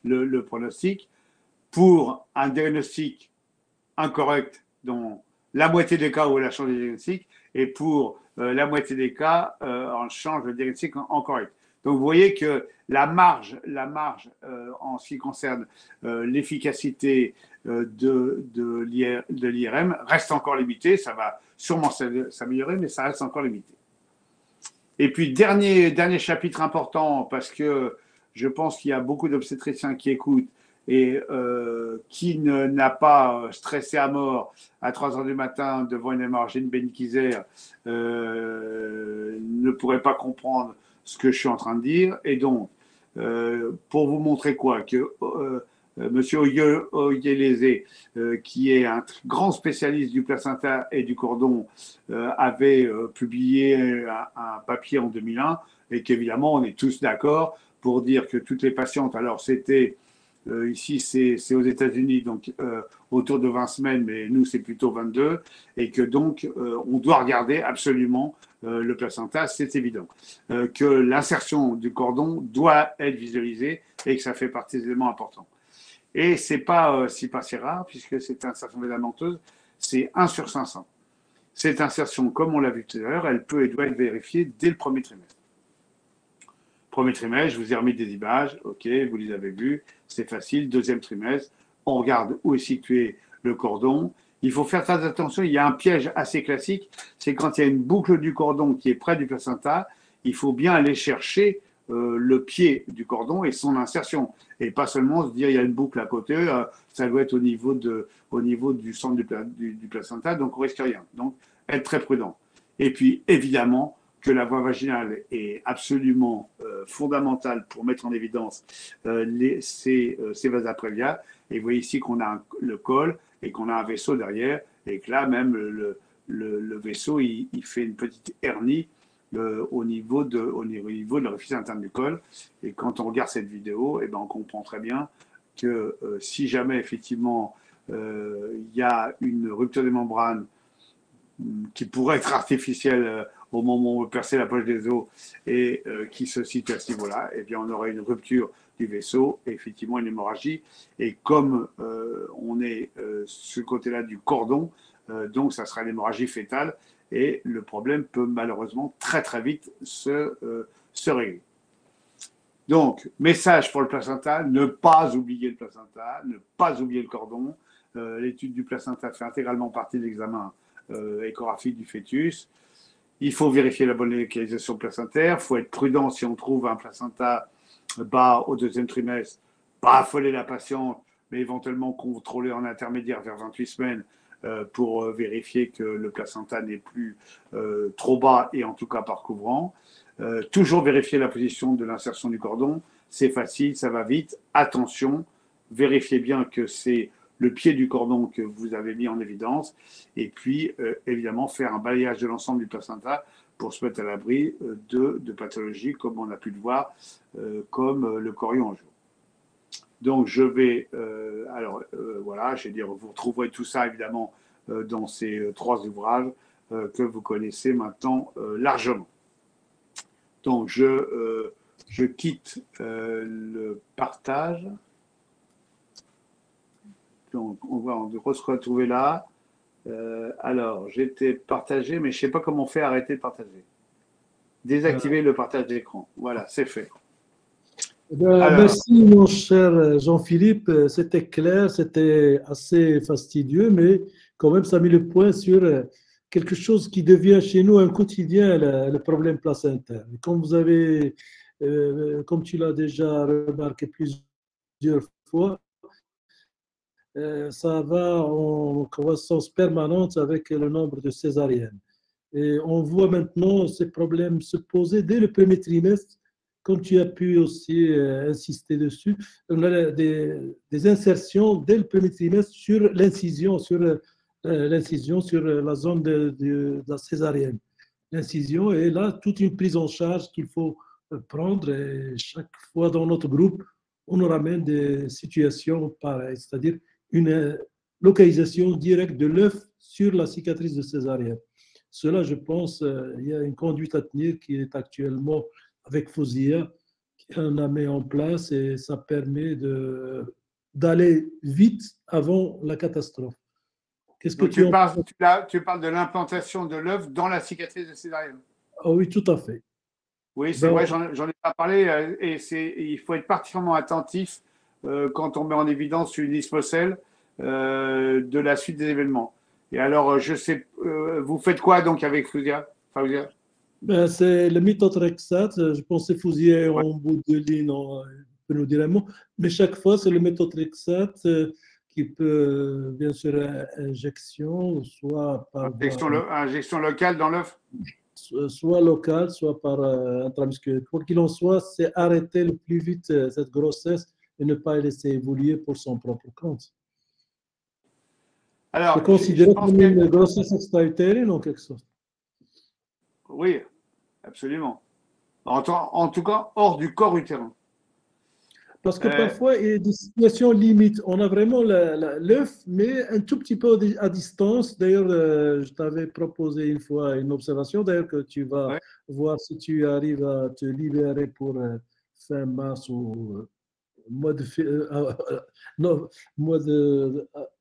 le pronostic pour un diagnostic incorrect dans la moitié des cas où elle a changé le diagnostic, et pour la moitié des cas, on change le diagnostic en correct. Donc vous voyez que la marge en ce qui concerne l'efficacité de l'IRM reste encore limitée. Ça va sûrement s'améliorer, mais ça reste encore limité. Et puis, dernier chapitre important, parce que je pense qu'il y a beaucoup d'obstétriciens qui écoutent et qui n'a pas stressé à mort à 3 heures du matin devant une hémorragie de béniquisaire ne pourrait pas comprendre ce que je suis en train de dire. Et donc, pour vous montrer quoi, que Monsieur Oyeleze, qui est un grand spécialiste du placenta et du cordon, avait publié un papier en 2001 et qu'évidemment, on est tous d'accord pour dire que toutes les patientes, alors c'était, ici c'est aux États-Unis, donc autour de 20 semaines, mais nous c'est plutôt 22, et que donc on doit regarder absolument le placenta, c'est évident. Que l'insertion du cordon doit être visualisée et que ça fait partie des éléments importants. Et ce n'est pas si rare, puisque c'est une insertion médicamenteuse, c'est 1 sur 500. Cette insertion, comme on l'a vu tout à l'heure, elle peut et doit être vérifiée dès le premier trimestre. Premier trimestre, je vous ai remis des images, ok, vous les avez vus, c'est facile. Deuxième trimestre, on regarde où est situé le cordon. Il faut faire très attention, il y a un piège assez classique, c'est quand il y a une boucle du cordon qui est près du placenta, il faut bien aller chercher le pied du cordon et son insertion. Et pas seulement se dire il y a une boucle à côté, ça doit être au niveau du centre du placenta, donc on risque rien. Donc, être très prudent. Et puis, évidemment, que la voie vaginale est absolument fondamentale pour mettre en évidence ces vasa-prévia. Et vous voyez ici qu'on a le col et qu'on a un vaisseau derrière, et que là, même, le vaisseau, il fait une petite hernie au niveau de l'orifice interne du col. Et quand on regarde cette vidéo, eh ben, on comprend très bien que si jamais effectivement il y a une rupture des membranes qui pourrait être artificielle au moment où on veut percer la poche des os et qui se situe à ce niveau-là, eh bien on aurait une rupture du vaisseau et effectivement une hémorragie. Et comme on est ce côté-là du cordon, donc ça sera une hémorragie fétale. Et le problème peut malheureusement très très vite se régler. Donc, message pour le placenta, ne pas oublier le placenta, ne pas oublier le cordon. L'étude du placenta fait intégralement partie de l'examen échographique du fœtus. Il faut vérifier la bonne localisation placentaire. Il faut être prudent si on trouve un placenta bas au deuxième trimestre, pas affoler la patiente, mais éventuellement contrôler en intermédiaire vers 28 semaines pour vérifier que le placenta n'est plus trop bas et en tout cas pas recouvrant. Toujours vérifier la position de l'insertion du cordon, c'est facile, ça va vite. Attention, vérifiez bien que c'est le pied du cordon que vous avez mis en évidence et puis évidemment faire un balayage de l'ensemble du placenta pour se mettre à l'abri de pathologies comme on a pu le voir, comme le chorion un jour. Donc, je vais, voilà, je vais dire, vous retrouverez tout ça évidemment dans ces 3 ouvrages que vous connaissez maintenant largement. Donc, je quitte le partage. Donc, on va se retrouver là. Alors, j'étais partagé, mais je ne sais pas comment on fait arrêter de partager. Désactiver le partage d'écran. Voilà, c'est fait. Merci, mon cher Jean-Philippe. C'était clair, c'était assez fastidieux, mais quand même, ça a mis le point sur quelque chose qui devient chez nous un quotidien, le problème placentaire. Comme tu l'as déjà remarqué plusieurs fois, ça va en croissance permanente avec le nombre de césariennes. Et on voit maintenant ces problèmes se poser dès le premier trimestre, comme tu as pu aussi insister dessus, on a des insertions dès le premier trimestre sur l'incision, sur la zone de la césarienne. L'incision est là, toute une prise en charge qu'il faut prendre. Et chaque fois dans notre groupe, on nous ramène des situations pareilles, c'est-à-dire une localisation directe de l'œuf sur la cicatrice de césarienne. Cela, je pense, il y a une conduite à tenir qui est actuellement avec Fouzia, qu'on a mis en place et ça permet d'aller vite avant la catastrophe. Qu'est-ce que tu parles de l'implantation de l'œuf dans la cicatrice de césarienne? Ah oui, tout à fait. Oui, c'est vrai, j'en ai pas parlé et il faut être particulièrement attentif quand on met en évidence une ismocèle de la suite des événements. Et alors, je sais, vous faites quoi donc avec Fouzia? C'est le méthotrexate. Je pensais Fouzia en bout de ligne, on peut nous dire un mot. Mais chaque fois, c'est le méthotrexate qui peut, bien sûr, injection, soit par injection locale dans l'œuf, soit locale, soit par intramusculaire. Quoi qu'il en soit, c'est arrêter le plus vite cette grossesse et ne pas laisser évoluer pour son propre compte. Alors, c'est considéré comme une grossesse extra-utérine en quelque sorte. Oui, absolument. En tout cas, hors du corps utérin. Parce que parfois, il y a des situations limites. On a vraiment l'œuf, mais un tout petit peu à distance. D'ailleurs, je t'avais proposé une fois une observation, d'ailleurs, que tu vas voir si tu arrives à te libérer pour fin mars ou mois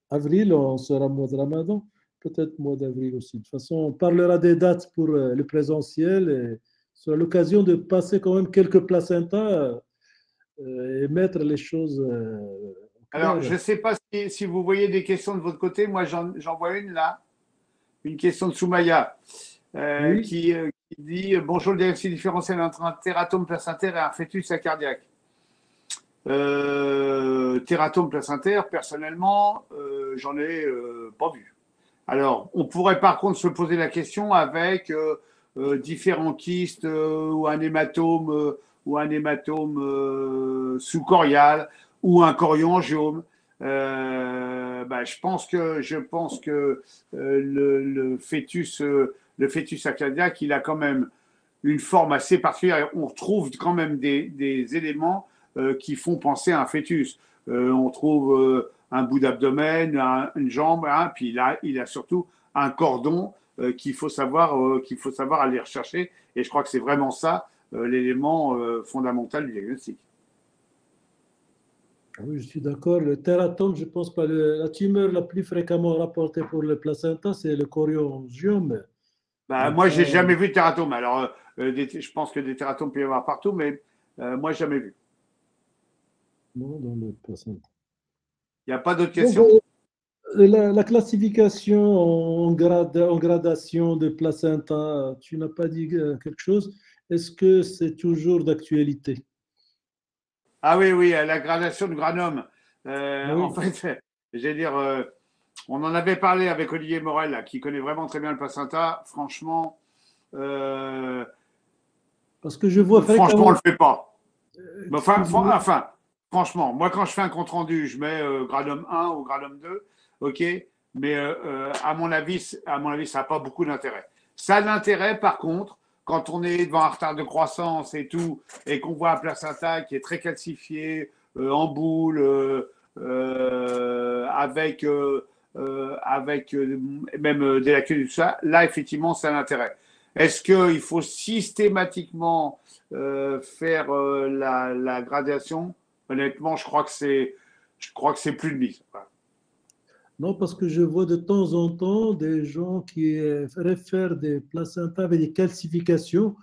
d'avril, on sera mois de Ramadan, peut-être mois d'avril aussi. De toute façon, on parlera des dates pour le présentiel et ce sera l'occasion de passer quand même quelques placentas et mettre les choses. Alors, je ne sais pas si vous voyez des questions de votre côté. Moi, j'en vois une là. Une question de Soumaya qui dit bonjour, le diagnostic différentiel entre un tératome placentaire et un fœtus cardiaque. Tératome placentaire, personnellement, j'en ai pas vu. Alors, on pourrait par contre se poser la question avec différents kystes ou un hématome sous-corial ou un chorioangiome. Je pense que le fœtus cardiaque, il a quand même une forme assez particulière. On trouve quand même des éléments qui font penser à un fœtus. On trouve un bout d'abdomen, une jambe, puis il a surtout un cordon qu'il faut savoir aller rechercher. Et je crois que c'est vraiment ça l'élément fondamental du diagnostic. Oui, je suis d'accord. Le tératome, je pense pas. La tumeur la plus fréquemment rapportée pour le placenta, c'est le chorioangiome. Moi, j'ai jamais vu de tératome. Alors, je pense que des tératomes peut y avoir partout, mais moi, jamais vu. Non, dans le placenta. Il n'y a pas d'autres questions? La classification en gradation de placenta, tu n'as pas dit quelque chose. Est-ce que c'est toujours d'actualité? Ah oui, la gradation de Granum. Oui. En fait, j'allais dire, on en avait parlé avec Olivier Morel, là, qui connaît vraiment très bien le placenta. Franchement, parce que je vois franchement, on ne le fait pas. Enfin, franchement, moi, quand je fais un compte-rendu, je mets Granum 1 ou Granum 2, ok, mais à mon avis, ça n'a pas beaucoup d'intérêt. Ça a de l'intérêt, par contre, quand on est devant un retard de croissance et tout, et qu'on voit un placenta qui est très calcifié, en boule, avec même des lacunes et tout ça, là, effectivement, ça a l'intérêt. Est-ce qu'il faut systématiquement faire la gradation? Honnêtement, je crois que c'est plus de mise. Voilà. Non, parce que je vois de temps en temps des gens qui réfèrent des placentas avec des calcifications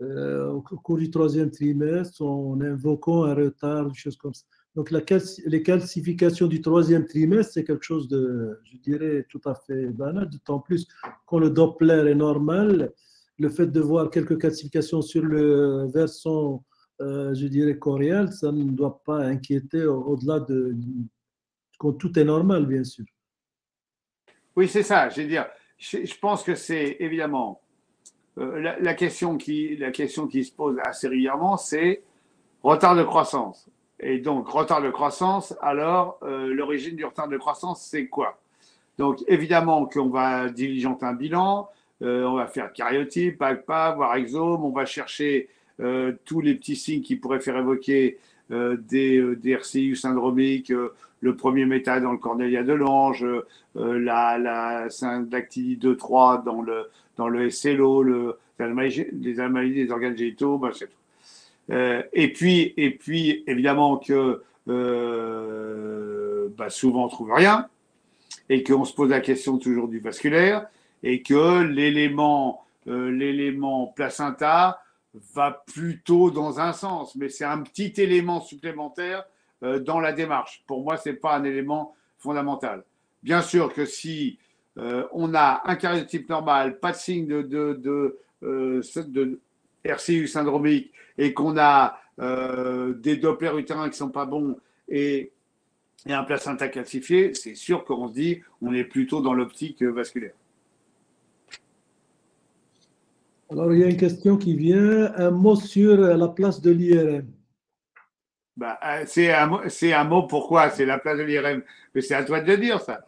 au cours du troisième trimestre en invoquant un retard, des choses comme ça. Donc, les calcifications du troisième trimestre, c'est quelque chose de, je dirais, tout à fait banal, d'autant plus quand le Doppler est normal. Le fait de voir quelques calcifications sur le versant, je dirais, chorial, ça ne doit pas inquiéter au-delà de quand tout est normal, bien sûr. Oui, c'est ça. Je veux dire, je pense que c'est évidemment la question qui se pose assez régulièrement, c'est Retard de croissance. Et donc, retard de croissance, alors, l'origine du retard de croissance, c'est quoi? Donc, évidemment qu'on va diligenter un bilan, on va faire karyotype, AGPA, voir exome, on va chercher tous les petits signes qui pourraient faire évoquer des RCI syndromiques, le premier métal dans le Cornelia de Lange, la syndactylie 2-3 dans le SLO, les anomalies des organes génitaux, ben, c'est tout. Et puis, évidemment que souvent on ne trouve rien et qu'on se pose la question toujours du vasculaire et que l'élément placenta va plutôt dans un sens, mais c'est un petit élément supplémentaire dans la démarche. Pour moi, ce n'est pas un élément fondamental. Bien sûr que si on a un karyotype normal, pas de signe de RCU syndromique et qu'on a des Doppler utérins qui ne sont pas bons et un placenta calcifié, c'est sûr qu'on se dit on est plutôt dans l'optique vasculaire. Alors, il y a une question qui vient. Un mot sur la place de l'IRM. Bah, c'est un mot pourquoi? C'est la place de l'IRM. Mais c'est à toi de le dire, ça.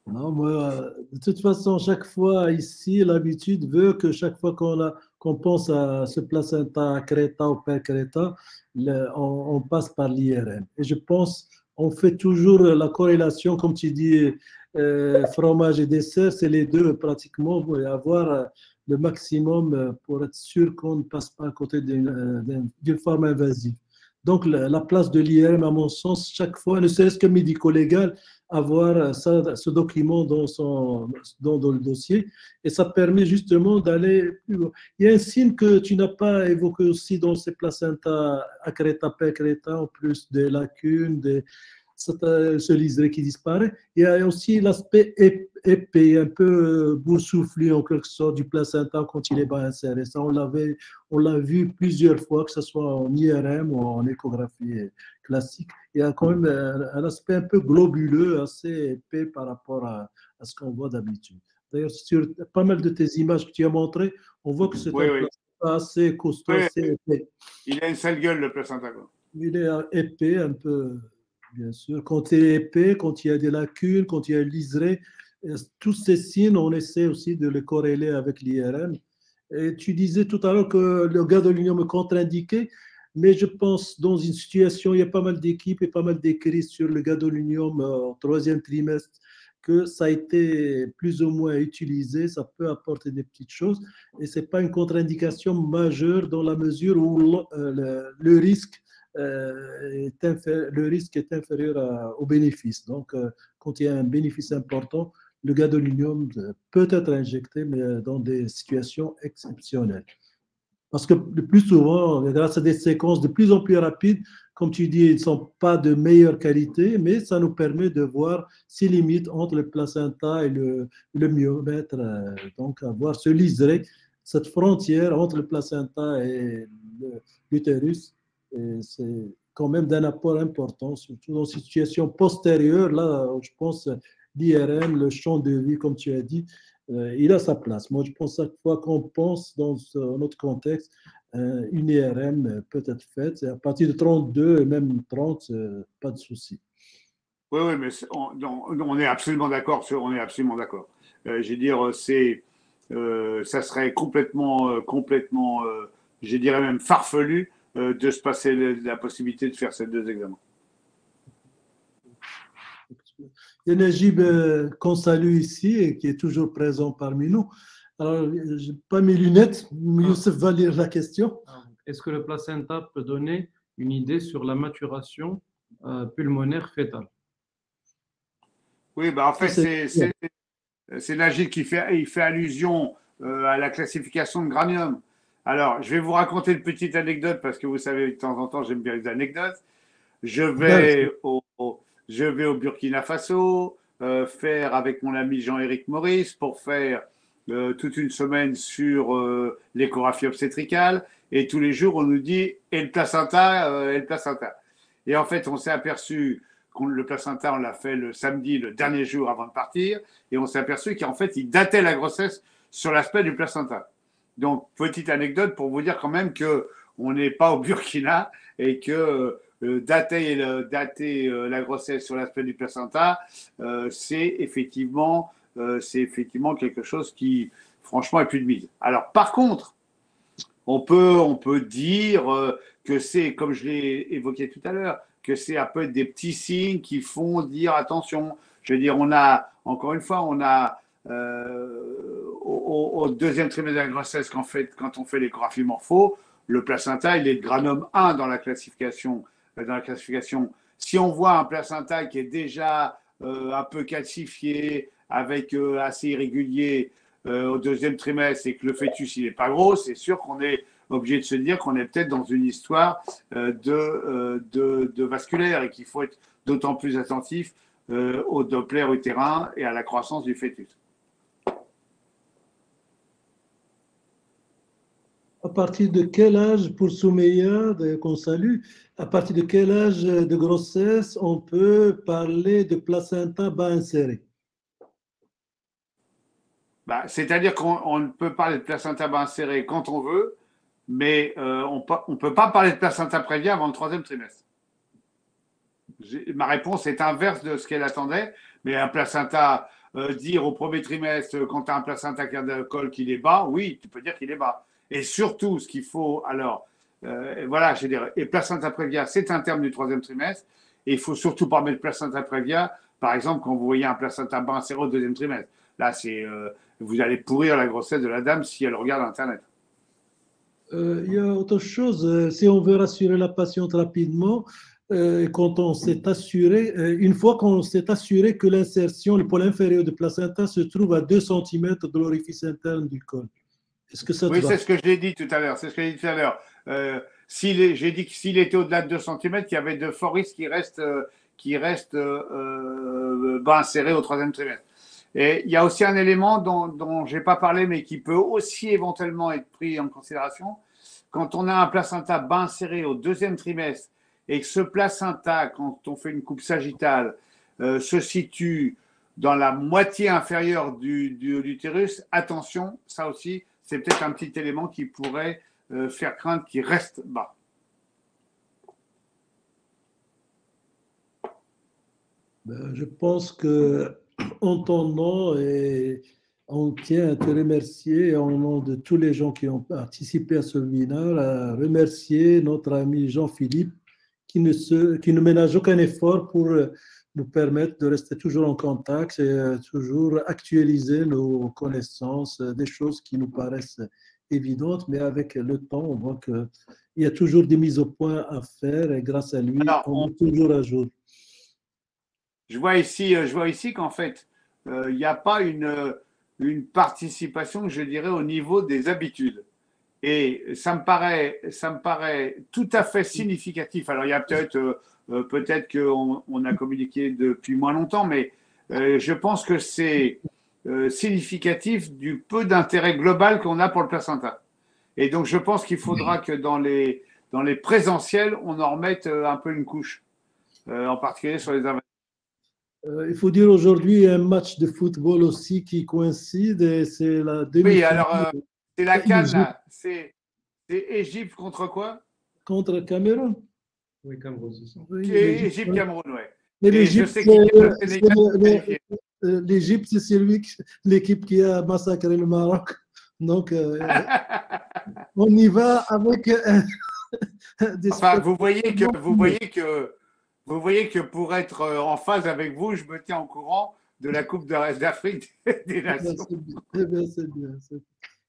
Non, moi, de toute façon, chaque fois ici, l'habitude veut que chaque fois qu'on pense à ce placenta créta ou percréta, on passe par l'IRM. Et je pense, on fait toujours la corrélation, comme tu dis, fromage et dessert, c'est les deux pratiquement, pour avoir le maximum pour être sûr qu'on ne passe pas à côté d'une forme invasive. Donc, la place de l'IRM, à mon sens, chaque fois, ne serait-ce que médico-légal, avoir ce document dans le dossier et ça permet justement d'aller plus loin. Il y a un signe que tu n'as pas évoqué aussi dans ces placentas accreta, percreta, en plus des lacunes, ce liseré qui disparaît. Il y a aussi l'aspect épais, un peu boursouflé en quelque sorte du placenta quand il est bas inséré. Ça, on l'a vu plusieurs fois, que ce soit en IRM ou en échographie classique. Il y a quand même un aspect un peu globuleux, assez épais par rapport à ce qu'on voit d'habitude. D'ailleurs, sur pas mal de tes images que tu as montrées, on voit que c'est un placenta assez costaud, assez épais. Il a une sale gueule, le placenta. Il est épais un peu. Bien sûr, quand il est épais, quand il y a des lacunes, quand il y a liseré, tous ces signes, on essaie aussi de les corréler avec l'IRM. Et tu disais tout à l'heure que le gadolinium est contre-indiqué, mais je pense dans une situation, il y a pas mal d'équipes et pas mal d'écrits sur le gadolinium au troisième trimestre, que ça a été plus ou moins utilisé, ça peut apporter des petites choses, et ce n'est pas une contre-indication majeure dans la mesure où le risque le risque est inférieur au bénéfice. Donc, quand il y a un bénéfice important, le gadolinium peut être injecté, mais dans des situations exceptionnelles. Parce que le plus souvent, grâce à des séquences de plus en plus rapides, comme tu dis, ils ne sont pas de meilleure qualité, mais ça nous permet de voir ces limites entre le placenta et le myomètre. Donc, avoir ce liseré, cette frontière entre le placenta et l'utérus, c'est quand même d'un apport important, surtout dans une situation postérieure. Là, je pense l'IRM, le champ de vie, comme tu as dit, il a sa place. Moi, je pense chaque fois qu'on pense dans notre contexte, une IRM peut être faite. À partir de 32 et même 30, pas de souci. Oui, oui, mais on est absolument d'accord. On est absolument d'accord. Je veux dire, ça serait complètement, je dirais même farfelu de se passer la possibilité de faire ces deux examens. Il y a Najib qu'on salue ici et qui est toujours présent parmi nous. Alors, je n'ai pas mes lunettes, Youssef va lire la question. Est-ce que le placenta peut donner une idée sur la maturation pulmonaire fœtale? Oui, bah en fait, c'est Najib qui fait allusion à la classification de Granium. Alors, je vais vous raconter une petite anecdote parce que vous savez, de temps en temps, j'aime bien les anecdotes. Je vais au Burkina Faso faire avec mon ami Jean-Éric Maurice pour faire toute une semaine sur l'échographie obstétricale. Et tous les jours, on nous dit « et le placenta, et le placenta ». Et en fait, on s'est aperçu que le placenta, on l'a fait le samedi, le dernier jour avant de partir. Et on s'est aperçu qu'en fait, il datait la grossesse sur l'aspect du placenta. Donc, petite anecdote pour vous dire quand même que on n'est pas au Burkina et que dater la grossesse sur l'aspect du placenta, c'est effectivement quelque chose qui, franchement, est plus de mise. Alors, par contre, on peut dire que c'est, comme je l'ai évoqué tout à l'heure, que c'est un peu des petits signes qui font dire attention. Je veux dire, encore une fois, au deuxième trimestre de la grossesse, quand on fait l'échographie morpho, le placenta, il est de granum 1 dans la classification. Si on voit un placenta qui est déjà un peu calcifié, avec assez irrégulier au deuxième trimestre et que le fœtus il n'est pas gros, c'est sûr qu'on est obligé de se dire qu'on est peut-être dans une histoire de vasculaire et qu'il faut être d'autant plus attentif au Doppler utérin et à la croissance du fœtus. À partir de quel âge, pour Soumeya, qu'on salue, à partir de quel âge de grossesse on peut parler de placenta bas inséré? C'est-à-dire qu'on peut parler de placenta bas inséré quand on veut, mais on ne peut pas parler de placenta prévia avant le troisième trimestre. Ma réponse est inverse de ce qu'elle attendait, mais un placenta, dire au premier trimestre, quand tu as un placenta cardiaque qu'il est bas, oui, tu peux dire qu'il est bas. Et surtout, ce qu'il faut, alors, voilà, je dirais, et placenta prévia, c'est un terme du troisième trimestre, et il faut surtout pas mettre placenta prévia, par exemple, quand vous voyez un placenta bas inséré au deuxième trimestre. Là, vous allez pourrir la grossesse de la dame si elle regarde Internet. Il y a autre chose, si on veut rassurer la patiente rapidement, quand on s'est assuré, une fois qu'on s'est assuré que l'insertion, le pôle inférieur du placenta se trouve à 2 cm de l'orifice interne du col. Est-ce que ça te va? C'est ce que j'ai dit tout à l'heure. J'ai dit que s'il était au-delà de 2 cm, il y avait de forts risques qui restent bas insérés au troisième trimestre. Et il y a aussi un élément dont je n'ai pas parlé, mais qui peut aussi éventuellement être pris en considération. Quand on a un placenta bas inséré au deuxième trimestre et que ce placenta, quand on fait une coupe sagittale, se situe dans la moitié inférieure de l'utérus, attention, ça aussi, c'est peut-être un petit élément qui pourrait faire craindre qu'il reste bas. Je pense que en ton nom, et on tient à te remercier en nom de tous les gens qui ont participé à ce webinaire, à remercier notre ami Jean-Philippe qui ne ménage aucun effort pour nous permettre de rester toujours en contact et toujours actualiser nos connaissances, des choses qui nous paraissent évidentes, mais avec le temps, on voit qu'il y a toujours des mises au point à faire et grâce à lui, on est toujours à jour. Je vois ici qu'en fait, il n'y a pas une participation, je dirais, au niveau des habitudes. Et ça me paraît tout à fait significatif. Alors, il y a peut-être qu'on a communiqué depuis moins longtemps, mais je pense que c'est significatif du peu d'intérêt global qu'on a pour le placenta. Et donc, je pense qu'il faudra que dans les présentiels, on en remette un peu une couche, en particulier sur les investisseurs. Il faut dire aujourd'hui un match de football aussi qui coïncide et c'est la demi-finale. Oui, alors c'est la CAN, c'est Égypte contre quoi? Contre Cameroun. Oui, Cameroun, c'est ça. Oui, Égypte-Cameroun, oui. Mais l'Égypte, c'est l'équipe qui a massacré le Maroc. Donc, on y va avec des vous voyez que pour être en phase avec vous, je me tiens au courant de la Coupe d'Afrique des Nations. C'est bien. C'est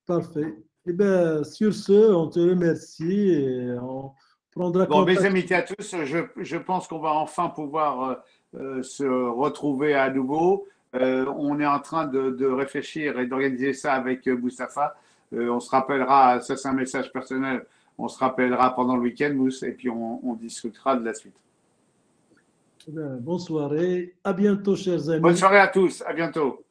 parfait. Eh bien, sur ce, on te remercie et on prendra contact. Mes amitiés à tous, je pense qu'on va enfin pouvoir se retrouver à nouveau. On est en train de réfléchir et d'organiser ça avec Moustapha. On se rappellera, ça c'est un message personnel, on se rappellera pendant le week-end, Mouss, et puis on discutera de la suite. Bonne soirée. À bientôt, chers amis. Bonne soirée à tous. À bientôt.